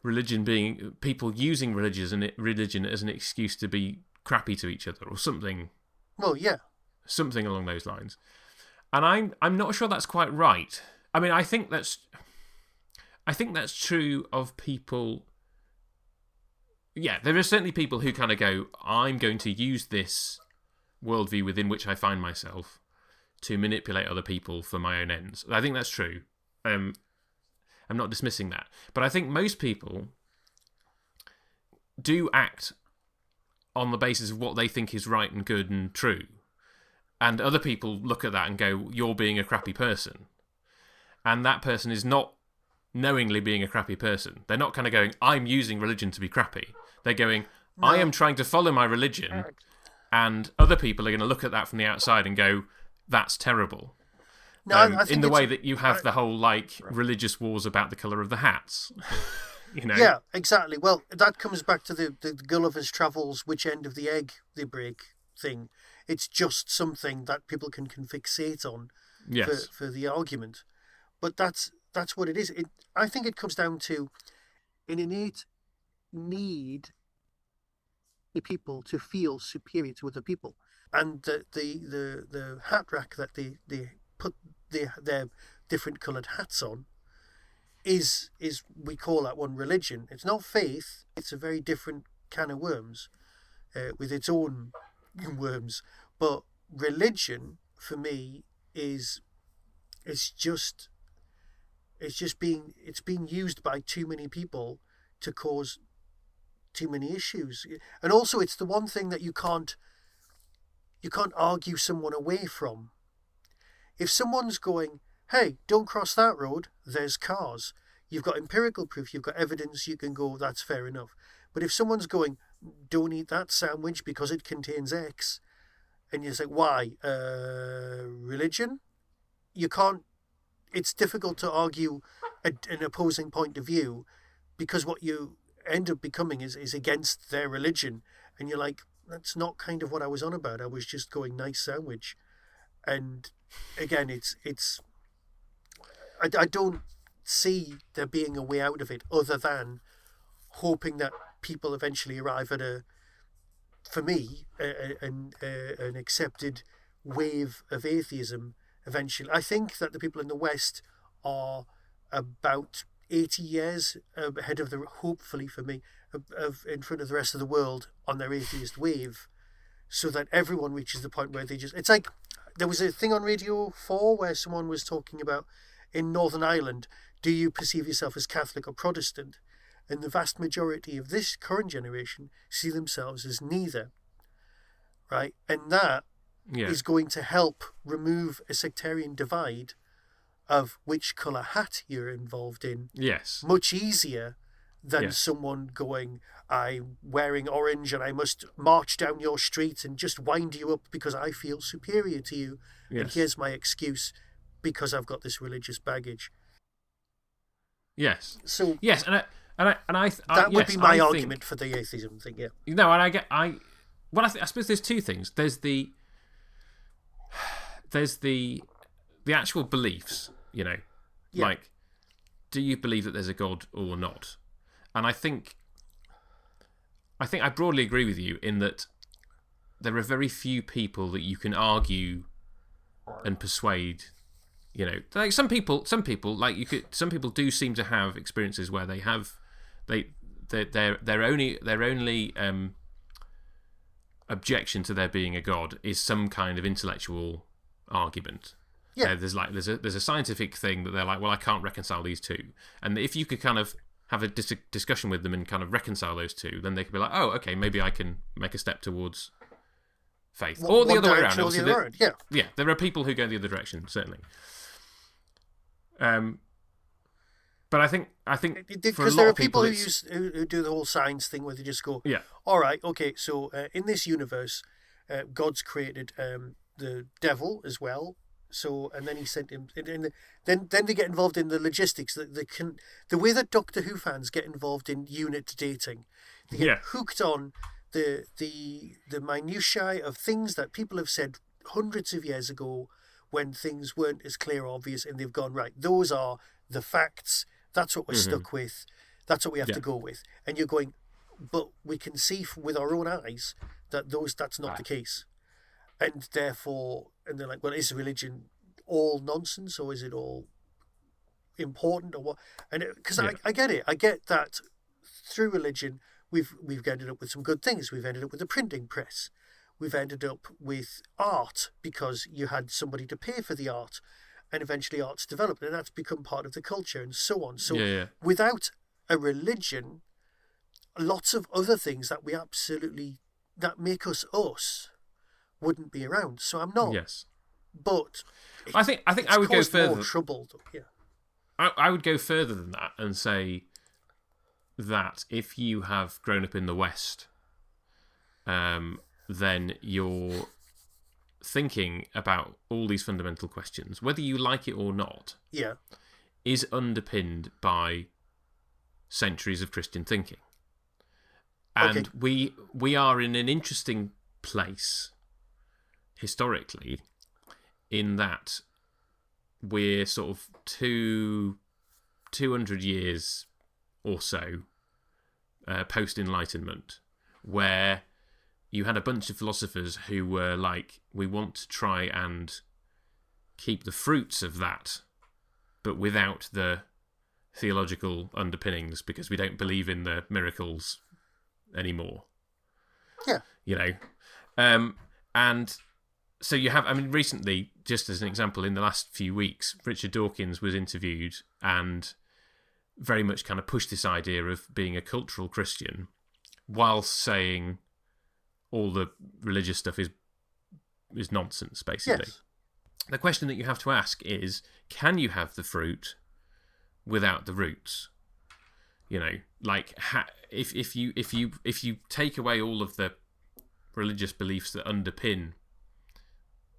Speaker 3: religion being people using religion as an excuse to be crappy to each other or something.
Speaker 2: Well, yeah,
Speaker 3: something along those lines, and I'm not sure that's quite right. I mean, I think I think that's true of people. Yeah, there are certainly people who kind of go, I'm going to use this worldview within which I find myself to manipulate other people for my own ends. I think that's true. I'm not dismissing that. But I think most people do act on the basis of what they think is right and good and true. And other people look at that and go, you're being a crappy person. And that person is not knowingly being a crappy person. They're not kind of going, I'm using religion to be crappy. They're going, I am trying to follow my religion, and other people are going to look at that from the outside and go, that's terrible.
Speaker 2: No, I think
Speaker 3: in the way that you have the whole religious wars about the colour of the hats.
Speaker 2: Yeah, exactly. Well, that comes back to the Gulliver's Travels, which end of the egg they break thing. It's just something that people can fixate on for the argument. But that's what it is. I think it comes down to an innate need for people to feel superior to other people, and the hat rack that they put their different coloured hats on is we call that one religion. It's not faith. It's a very different can of worms with its own worms. But religion for me is just being used by too many people to cause too many issues. And also it's the one thing that you can't argue someone away from. If someone's going, hey, don't cross that road, there's cars. You've got empirical proof, you've got evidence, you can go, that's fair enough. But if someone's going, don't eat that sandwich because it contains X, and you say, why? Religion? You can't, it's difficult to argue an opposing point of view, because what you end up becoming is against their religion. And you're like, that's not kind of what I was on about. I was just going, nice sandwich. And again, I don't see there being a way out of it other than hoping that people eventually arrive at for me, an accepted wave of atheism eventually. I think that the people in the West are about 80 years ahead of hopefully for me, in front of the rest of the world on their atheist wave, so that everyone reaches the point where it's like, there was a thing on Radio 4 where someone was talking about, in Northern Ireland, do you perceive yourself as Catholic or Protestant? And the vast majority of this current generation see themselves as neither. Right? And that is going to help remove a sectarian divide of which colour hat you're involved in.
Speaker 3: Yes.
Speaker 2: Much easier than someone going, I'm wearing orange and I must march down your street and just wind you up because I feel superior to you. Yes. And here's my excuse, because I've got this religious baggage.
Speaker 3: Yes.
Speaker 2: So
Speaker 3: yes, and
Speaker 2: that would be my argument for the atheism thing. Yeah.
Speaker 3: No, and I suppose there's two things. There's the actual beliefs. Like, do you believe that there's a God or not? And I think I broadly agree with you in that there are very few people that you can argue and persuade. Like some people do seem to have experiences where their only objection to there being a God is some kind of intellectual argument. Yeah. There's a scientific thing that they're like, well, I can't reconcile these two. And if you could kind of have a discussion with them and kind of reconcile those two, then they could be like, oh, okay, maybe I can make a step towards faith. Or the other way around. Yeah, there are people who go the other direction, certainly. But I think
Speaker 2: because there are people who do the whole science thing where they just go, all right, okay, so in this universe, God's created the devil as well. So, and then he sent him, and then they get involved in the logistics. The way that Doctor Who fans get involved in unit dating, they get hooked on the minutiae of things that people have said hundreds of years ago when things weren't as clear or obvious, and they've gone, right, those are the facts. That's what we're stuck with. That's what we have to go with. And you're going, but we can see with our own eyes that that's not the case. And therefore, and they're like, well, is religion all nonsense, or is it all, important or what. And because
Speaker 3: Yeah.
Speaker 2: I get it, I get that through religion we've ended up with some good things. We've ended up with a printing press. We've ended up with art because you had somebody to pay for the art, and eventually art's developed, and that's become part of the culture, and so on. So
Speaker 3: Yeah.
Speaker 2: without a religion, lots of other things that that make us wouldn't be around. So I'm not.
Speaker 3: Yes.
Speaker 2: But
Speaker 3: I think I would go further.
Speaker 2: More trouble, though. Yeah.
Speaker 3: I would go further than that and say that if you have grown up in the West, then you're thinking about all these fundamental questions, whether you like it or not,
Speaker 2: Yeah.
Speaker 3: is underpinned by centuries of Christian thinking. And we are in an interesting place historically in that we're sort of 200 years or so post-Enlightenment, where you had a bunch of philosophers who were like, we want to try and keep the fruits of that, but without the theological underpinnings, because we don't believe in the miracles anymore.
Speaker 2: Yeah.
Speaker 3: You know? And so you have, I mean, recently, just as an example, in the last few weeks, Richard Dawkins was interviewed and very much kind of pushed this idea of being a cultural Christian whilst saying all the religious stuff is nonsense, basically.
Speaker 2: Yes.
Speaker 3: The question that you have to ask is, can you have the fruit without the roots? You know, like if you take away all of the religious beliefs that underpin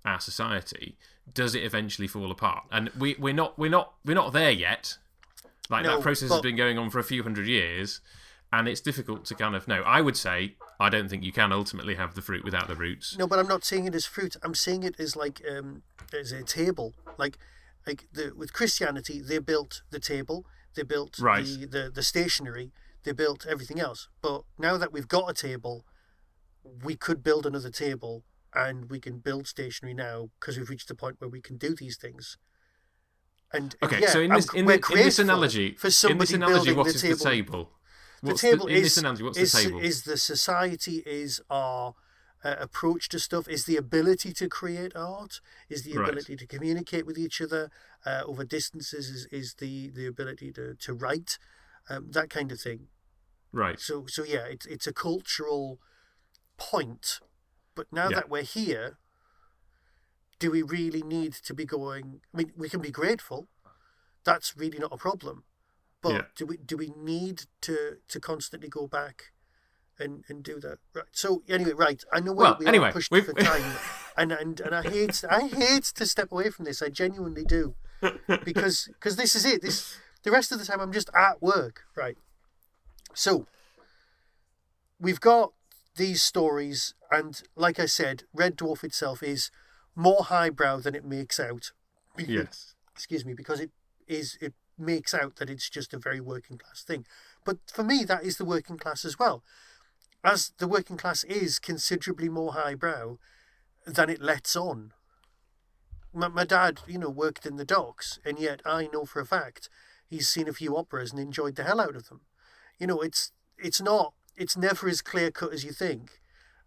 Speaker 3: our society, does it eventually fall apart? And we're not there yet. Like,
Speaker 2: no,
Speaker 3: that process has been going on for a few hundred years, and it's difficult to kind of know. I would say I don't think you can ultimately have the fruit without the roots.
Speaker 2: No, but I'm not seeing it as fruit. I'm seeing it as like as a table. With Christianity, they built the table, they built the stationery, they built everything else. But now that we've got a table, we could build another table, and we can build stationery now because we've reached the point where we can do these things. And
Speaker 3: okay,
Speaker 2: yeah,
Speaker 3: so in this analogy, what's the table? What's the table is
Speaker 2: the society, is our approach to stuff, is the ability to create art, is the ability to communicate with each other over distances, is the ability to write, that kind of thing.
Speaker 3: Right.
Speaker 2: So yeah, it's a cultural point. But now that we're here, do we really need to be going? I mean, we can be grateful. That's really not a problem. But do we need to constantly go back and do that? Right. So anyway, right. I know we are pushed for time, and I hate to step away from this. I genuinely do, because this is it. The rest of the time I'm just at work, right? So we've got these stories, and like I said, Red Dwarf itself is more highbrow than it makes out.
Speaker 3: Yes.
Speaker 2: Excuse me, because it makes out that it's just a very working class thing. But for me, that is the working class as well. As the working class is considerably more highbrow than it lets on. My dad, worked in the docks, and yet I know for a fact he's seen a few operas and enjoyed the hell out of them. It's never as clear cut as you think.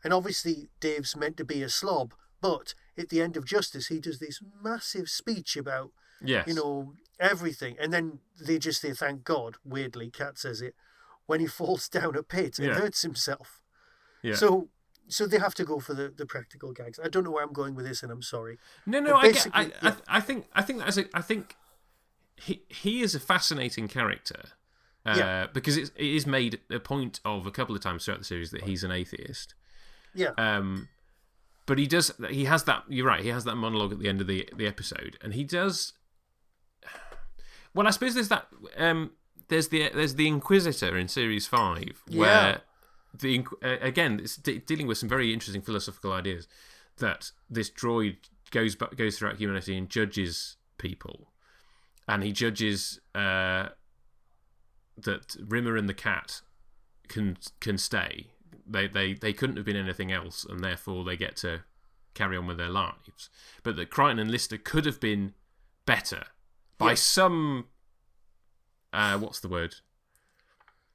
Speaker 2: And obviously Dave's meant to be a slob, but at the end of Justice he does this massive speech about everything, and then they just say thank God, weirdly, Kat says it, when he falls down a pit and hurts himself. Yeah. So they have to go for the practical gags. I don't know where I'm going with this, and I'm sorry.
Speaker 3: No, I think he is a fascinating character. Because it is made a point of a couple of times throughout the series that he's an atheist.
Speaker 2: Yeah.
Speaker 3: But he has that. You're right. He has that monologue at the end of the episode, and he does. Well, I suppose there's that. There's the Inquisitor in series 5, where again it's dealing with some very interesting philosophical ideas, that this droid goes throughout humanity and judges people, and he judges that Rimmer and the cat can stay. They couldn't have been anything else, and therefore they get to carry on with their lives. But that Crichton and Lister could have been better by some what's the word?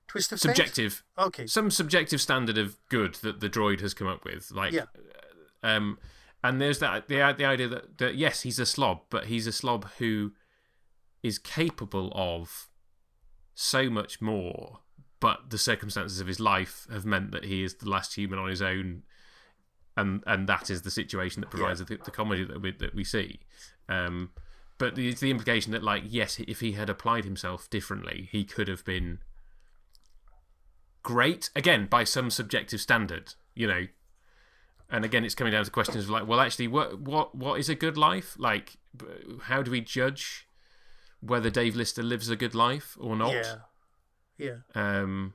Speaker 2: Twist of
Speaker 3: Subjective.
Speaker 2: Fate? Okay.
Speaker 3: Some subjective standard of good that the droid has come up with. Like,
Speaker 2: yeah.
Speaker 3: And there's the idea that yes, he's a slob, but he's a slob who is capable of so much more, but the circumstances of his life have meant that he is the last human on his own, and that is the situation that provides the comedy that we see. But it's the implication that, like, yes, if he had applied himself differently, he could have been great, again, by some subjective standard, And again, it's coming down to questions of, like, well, actually, what is a good life? Like, how do we judge whether Dave Lister lives a good life or not?
Speaker 2: Yeah.
Speaker 3: And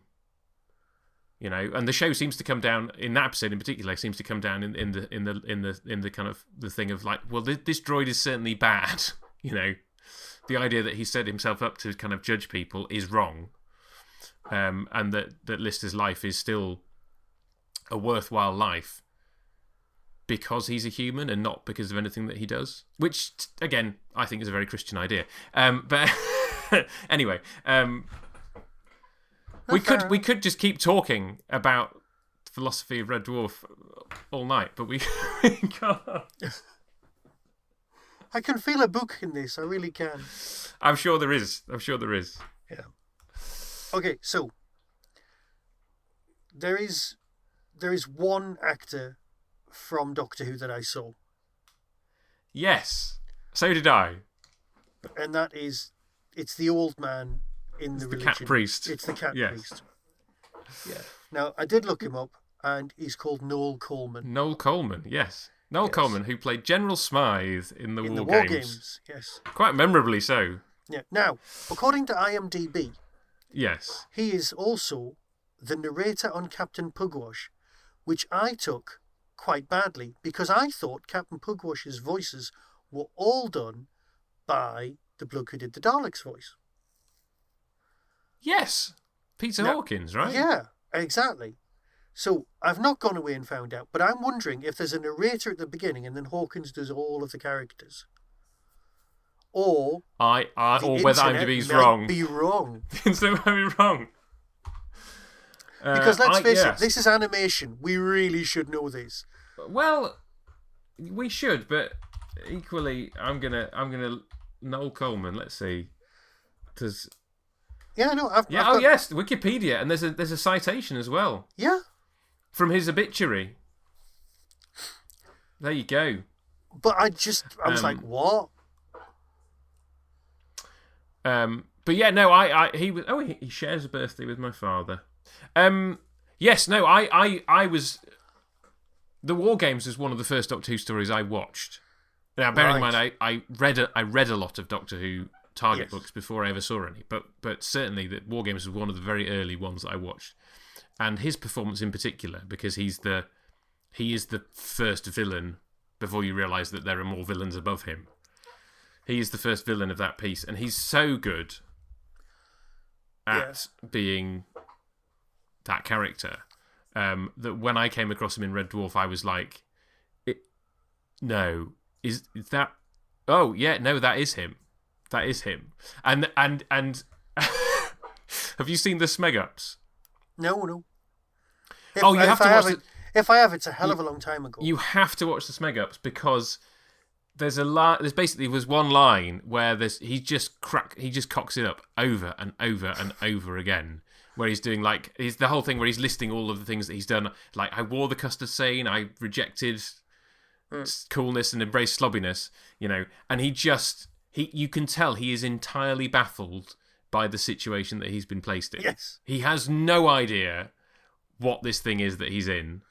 Speaker 3: the show seems to come down, in that episode in particular, seems to come down in the kind of the thing of, like, well, this droid is certainly bad. The idea that he set himself up to kind of judge people is wrong, and that Lister's life is still a worthwhile life because he's a human and not because of anything that he does, which, again, I think is a very Christian idea. But anyway, we could just keep talking about the philosophy of Red Dwarf all night, but we can't.
Speaker 2: I can feel a book in this. I really can.
Speaker 3: I'm sure there is.
Speaker 2: Yeah. Okay, so there is one actor from Doctor Who that I saw.
Speaker 3: Yes, so did I.
Speaker 2: And it's the old man in the religion.
Speaker 3: Cat priest.
Speaker 2: It's the cat priest. Yeah. Now, I did look him up, and he's called Noel Coleman.
Speaker 3: Noel Coleman, yes. Noel Coleman, who played General Smythe in the War Games.
Speaker 2: Yes.
Speaker 3: Quite memorably so.
Speaker 2: Yeah. Now, according to IMDb,
Speaker 3: yes,
Speaker 2: he is also the narrator on Captain Pugwash, which I took quite badly because I thought Captain Pugwash's voices were all done by the bloke who did the Daleks' voice.
Speaker 3: Yes. Peter Hawkins, right?
Speaker 2: Yeah, exactly. So I've not gone away and found out, but I'm wondering if there's a narrator at the beginning and then Hawkins does all of the characters. Or
Speaker 3: or whether IMDb's wrong.
Speaker 2: Be wrong.
Speaker 3: The internet might be wrong.
Speaker 2: Because let's face it, this is animation. We really should know this.
Speaker 3: Well, we should, but equally, I'm gonna Noel Coleman. Let's see. Does
Speaker 2: Yeah, no,
Speaker 3: yes, Wikipedia, and there's a citation as well.
Speaker 2: Yeah.
Speaker 3: From his obituary. There you go.
Speaker 2: But I was like, what?
Speaker 3: But yeah, no, he shares a birthday with my father. Yes, no, I was. The War Games was one of the first Doctor Who stories I watched. Now, bearing in mind, I read a lot of Doctor Who Target books before I ever saw any, but certainly the War Games was one of the very early ones that I watched, and his performance in particular, because he is the first villain before you realise that there are more villains above him. He is the first villain of that piece, and he's so good at being that character that when I came across him in Red Dwarf, I was like, "No, is that? Oh yeah, no, that is him. That is him." And have you seen the Smeg-Ups?
Speaker 2: No.
Speaker 3: You have to watch it.
Speaker 2: If I have, it's a hell of a long time ago.
Speaker 3: You have to watch the Smeg-Ups because there's one line where he just cocks it up over and over and over again, where he's doing the whole thing where he's listing all of the things that he's done. Like, I wore the custard scene, I rejected coolness and embraced slobbiness, and you can tell he is entirely baffled by the situation that he's been placed in.
Speaker 2: Yes.
Speaker 3: He has no idea what this thing is that he's in.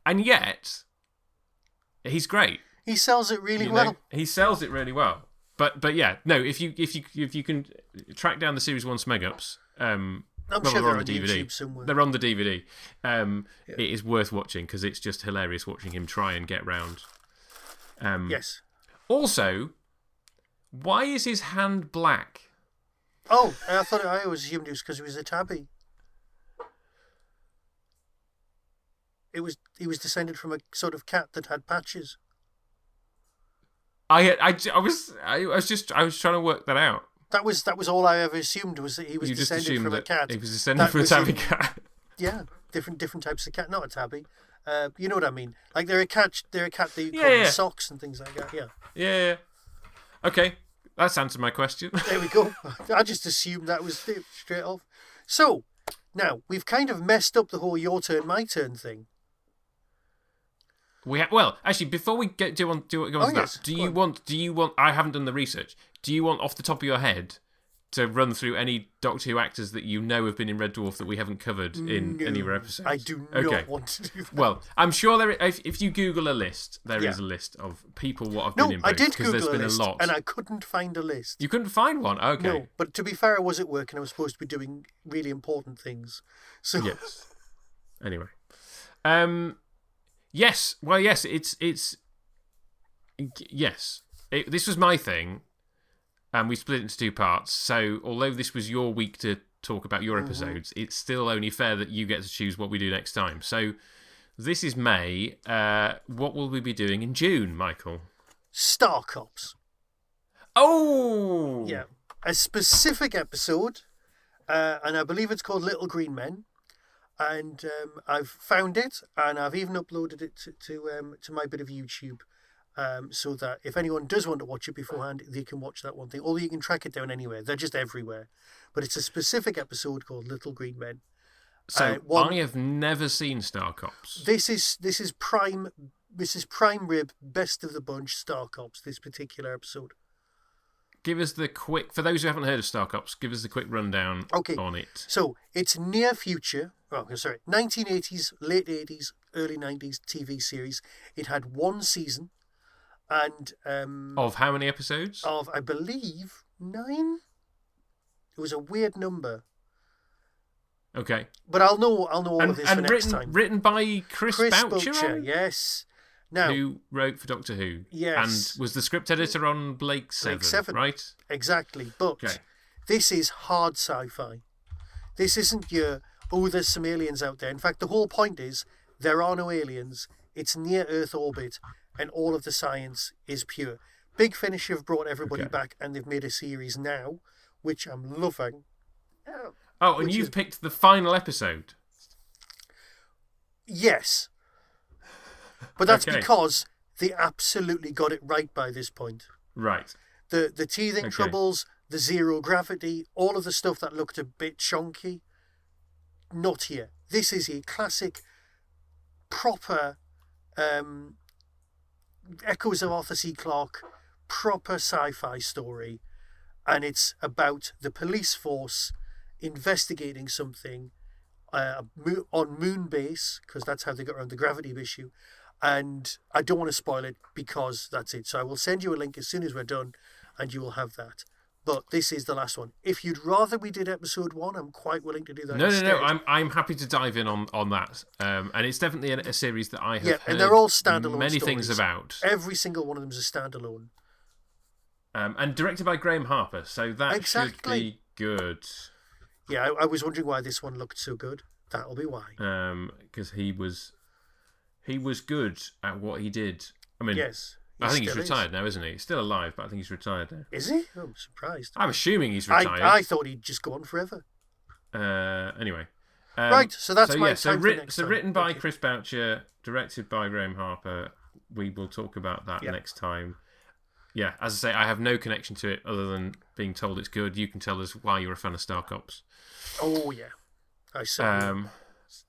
Speaker 3: And yet, he's great.
Speaker 2: He sells it really well.
Speaker 3: He sells it really well. But yeah, no, if you can track down the Series 1 Smeg-Ups,
Speaker 2: I'm sure they're on the DVD. YouTube somewhere.
Speaker 3: They're on the DVD. It is worth watching because it's just hilarious watching him try and get round.
Speaker 2: Yes.
Speaker 3: Also, why is his hand black?
Speaker 2: Oh, I always assumed it was because he was a tabby. He was descended from a sort of cat that had patches.
Speaker 3: I was trying to work that out.
Speaker 2: That was all I ever assumed, was that he was
Speaker 3: You just
Speaker 2: descended
Speaker 3: assumed
Speaker 2: from a
Speaker 3: that
Speaker 2: cat.
Speaker 3: he was descended
Speaker 2: That
Speaker 3: from a
Speaker 2: was
Speaker 3: tabby
Speaker 2: in-
Speaker 3: cat.
Speaker 2: Yeah, different types of cat, not a tabby. You know what I mean? Like they're a cat that you call
Speaker 3: Yeah.
Speaker 2: socks and things like that. Yeah.
Speaker 3: Yeah. Okay, that's answered my question.
Speaker 2: There we go. I just assumed that was it straight off. So now we've kind of messed up the whole your turn, my turn thing.
Speaker 3: Well, actually, before we go on to that,
Speaker 2: yes,
Speaker 3: do you want? I haven't done the research. Do you want, off the top of your head, to run through any Doctor Who actors that you know have been in Red Dwarf that we haven't covered in any of our episodes?
Speaker 2: I do not want to do that.
Speaker 3: Well, I'm sure there. If you Google a list, there is a list of people what have been in both.
Speaker 2: I did
Speaker 3: because
Speaker 2: Google
Speaker 3: there's been
Speaker 2: a list,
Speaker 3: a lot,
Speaker 2: and I couldn't find a list.
Speaker 3: You couldn't find one. Okay.
Speaker 2: No, but to be fair, I was at work and I was supposed to be doing really important things. So
Speaker 3: yes. Anyway, yes. Well, yes. It's yes. This was my thing, and we split it into two parts. So, although this was your week to talk about your episodes, it's still only fair that you get to choose what we do next time. So, this is May. What will we be doing in June, Michael?
Speaker 2: Star Cops.
Speaker 3: Oh!
Speaker 2: Yeah. A specific episode, and I believe it's called Little Green Men. And I've found it, and I've even uploaded it to my bit of YouTube, so that if anyone does want to watch it beforehand, they can watch that one thing. Although you can track it down anywhere. They're just everywhere. But it's a specific episode called Little Green Men.
Speaker 3: So I have never seen Star Cops.
Speaker 2: This is prime rib, best of the bunch Star Cops, this particular episode.
Speaker 3: Give us the quick, for those who haven't heard of Star Cops, give us the quick rundown on it.
Speaker 2: So it's near future, 1980s, late 80s, early 90s TV series. It had one season, and
Speaker 3: of how many episodes?
Speaker 2: Of, I believe, 9. It was a weird number.
Speaker 3: Okay.
Speaker 2: But I'll know all of this for next time.
Speaker 3: Written by Chris Boucher,
Speaker 2: yes. Now,
Speaker 3: who wrote for Doctor Who.
Speaker 2: Yes.
Speaker 3: And was the script editor on Blake 7, right?
Speaker 2: Exactly. But this is hard sci-fi. This isn't your, there's some aliens out there. In fact, the whole point is there are no aliens. It's near Earth orbit, and all of the science is pure. Big Finish have brought everybody back, and they've made a series now, which I'm loving.
Speaker 3: Oh, and you've picked the final episode.
Speaker 2: Yes. But that's because they absolutely got it right by this point.
Speaker 3: Right.
Speaker 2: The teething troubles, the zero gravity, all of the stuff that looked a bit chunky, not here. This is a classic, proper Echoes of Arthur C. Clarke, proper sci-fi story. And it's about the police force investigating something on Moon Base, because that's how they got around the gravity issue. And I don't want to spoil it because that's it. So I will send you a link as soon as we're done, and you will have that. But this is the last one. If you'd rather we did episode 1, I'm quite willing to do that.
Speaker 3: No. I'm happy to dive in on that. And it's definitely a series that I have heard
Speaker 2: and they're all standalone
Speaker 3: many
Speaker 2: stories.
Speaker 3: things about.
Speaker 2: Every single one of them is a standalone.
Speaker 3: And directed by Graham Harper, so that should be good.
Speaker 2: Yeah, I was wondering why this one looked so good. That'll be why.
Speaker 3: Because he was good at what he did. I mean,
Speaker 2: yes,
Speaker 3: I think he's retired now, isn't he? He's still alive, but I think he's retired now.
Speaker 2: Is he? Oh, I'm surprised.
Speaker 3: I'm assuming he's retired.
Speaker 2: I thought he'd just go on forever.
Speaker 3: Anyway.
Speaker 2: Right, so that's my time for next time.
Speaker 3: Written by Chris Boucher, directed by Graham Harper. We will talk about that next time. Yeah, as I say, I have no connection to it other than being told it's good. You can tell us why you're a fan of Star Cops.
Speaker 2: Oh, yeah. I saw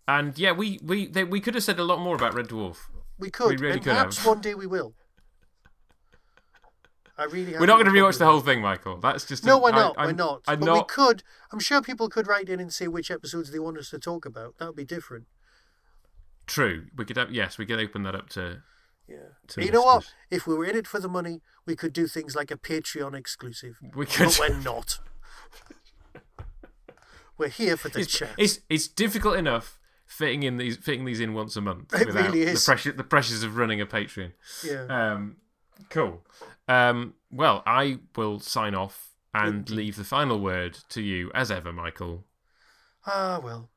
Speaker 3: and yeah, we could have said a lot more about Red Dwarf.
Speaker 2: We could.
Speaker 3: We really
Speaker 2: and
Speaker 3: could
Speaker 2: perhaps
Speaker 3: have.
Speaker 2: One day we will. I really
Speaker 3: We're not going to rewatch the whole thing, Michael. That's just...
Speaker 2: No, we're not. We're not.
Speaker 3: But
Speaker 2: we could. I'm sure people could write in and say which episodes they want us to talk about. That would be different.
Speaker 3: True. We could open that up to...
Speaker 2: Yeah. You know what? If we were in it for the money, we could do things like a Patreon exclusive.
Speaker 3: We could.
Speaker 2: But we're not. We're here for the chat.
Speaker 3: It's difficult enough fitting these in once a month.
Speaker 2: It really is.
Speaker 3: The pressures of running a Patreon.
Speaker 2: Yeah.
Speaker 3: Cool. Well, I will sign off and leave the final word to you as ever, Michael.
Speaker 2: Well,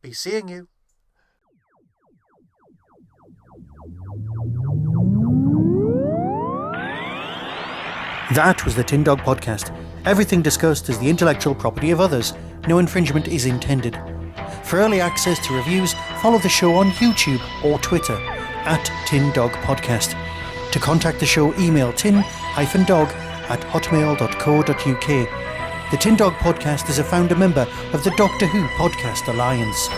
Speaker 2: be seeing you. That was the Tin Dog Podcast,
Speaker 1: Everything discussed is the intellectual property of others. No infringement is intended. For early access to reviews, follow the show on YouTube or Twitter @TinDogPodcast. To contact the show, email tin-dog@hotmail.co.uk. The Tin Dog Podcast is a founder member of the Doctor Who Podcast Alliance.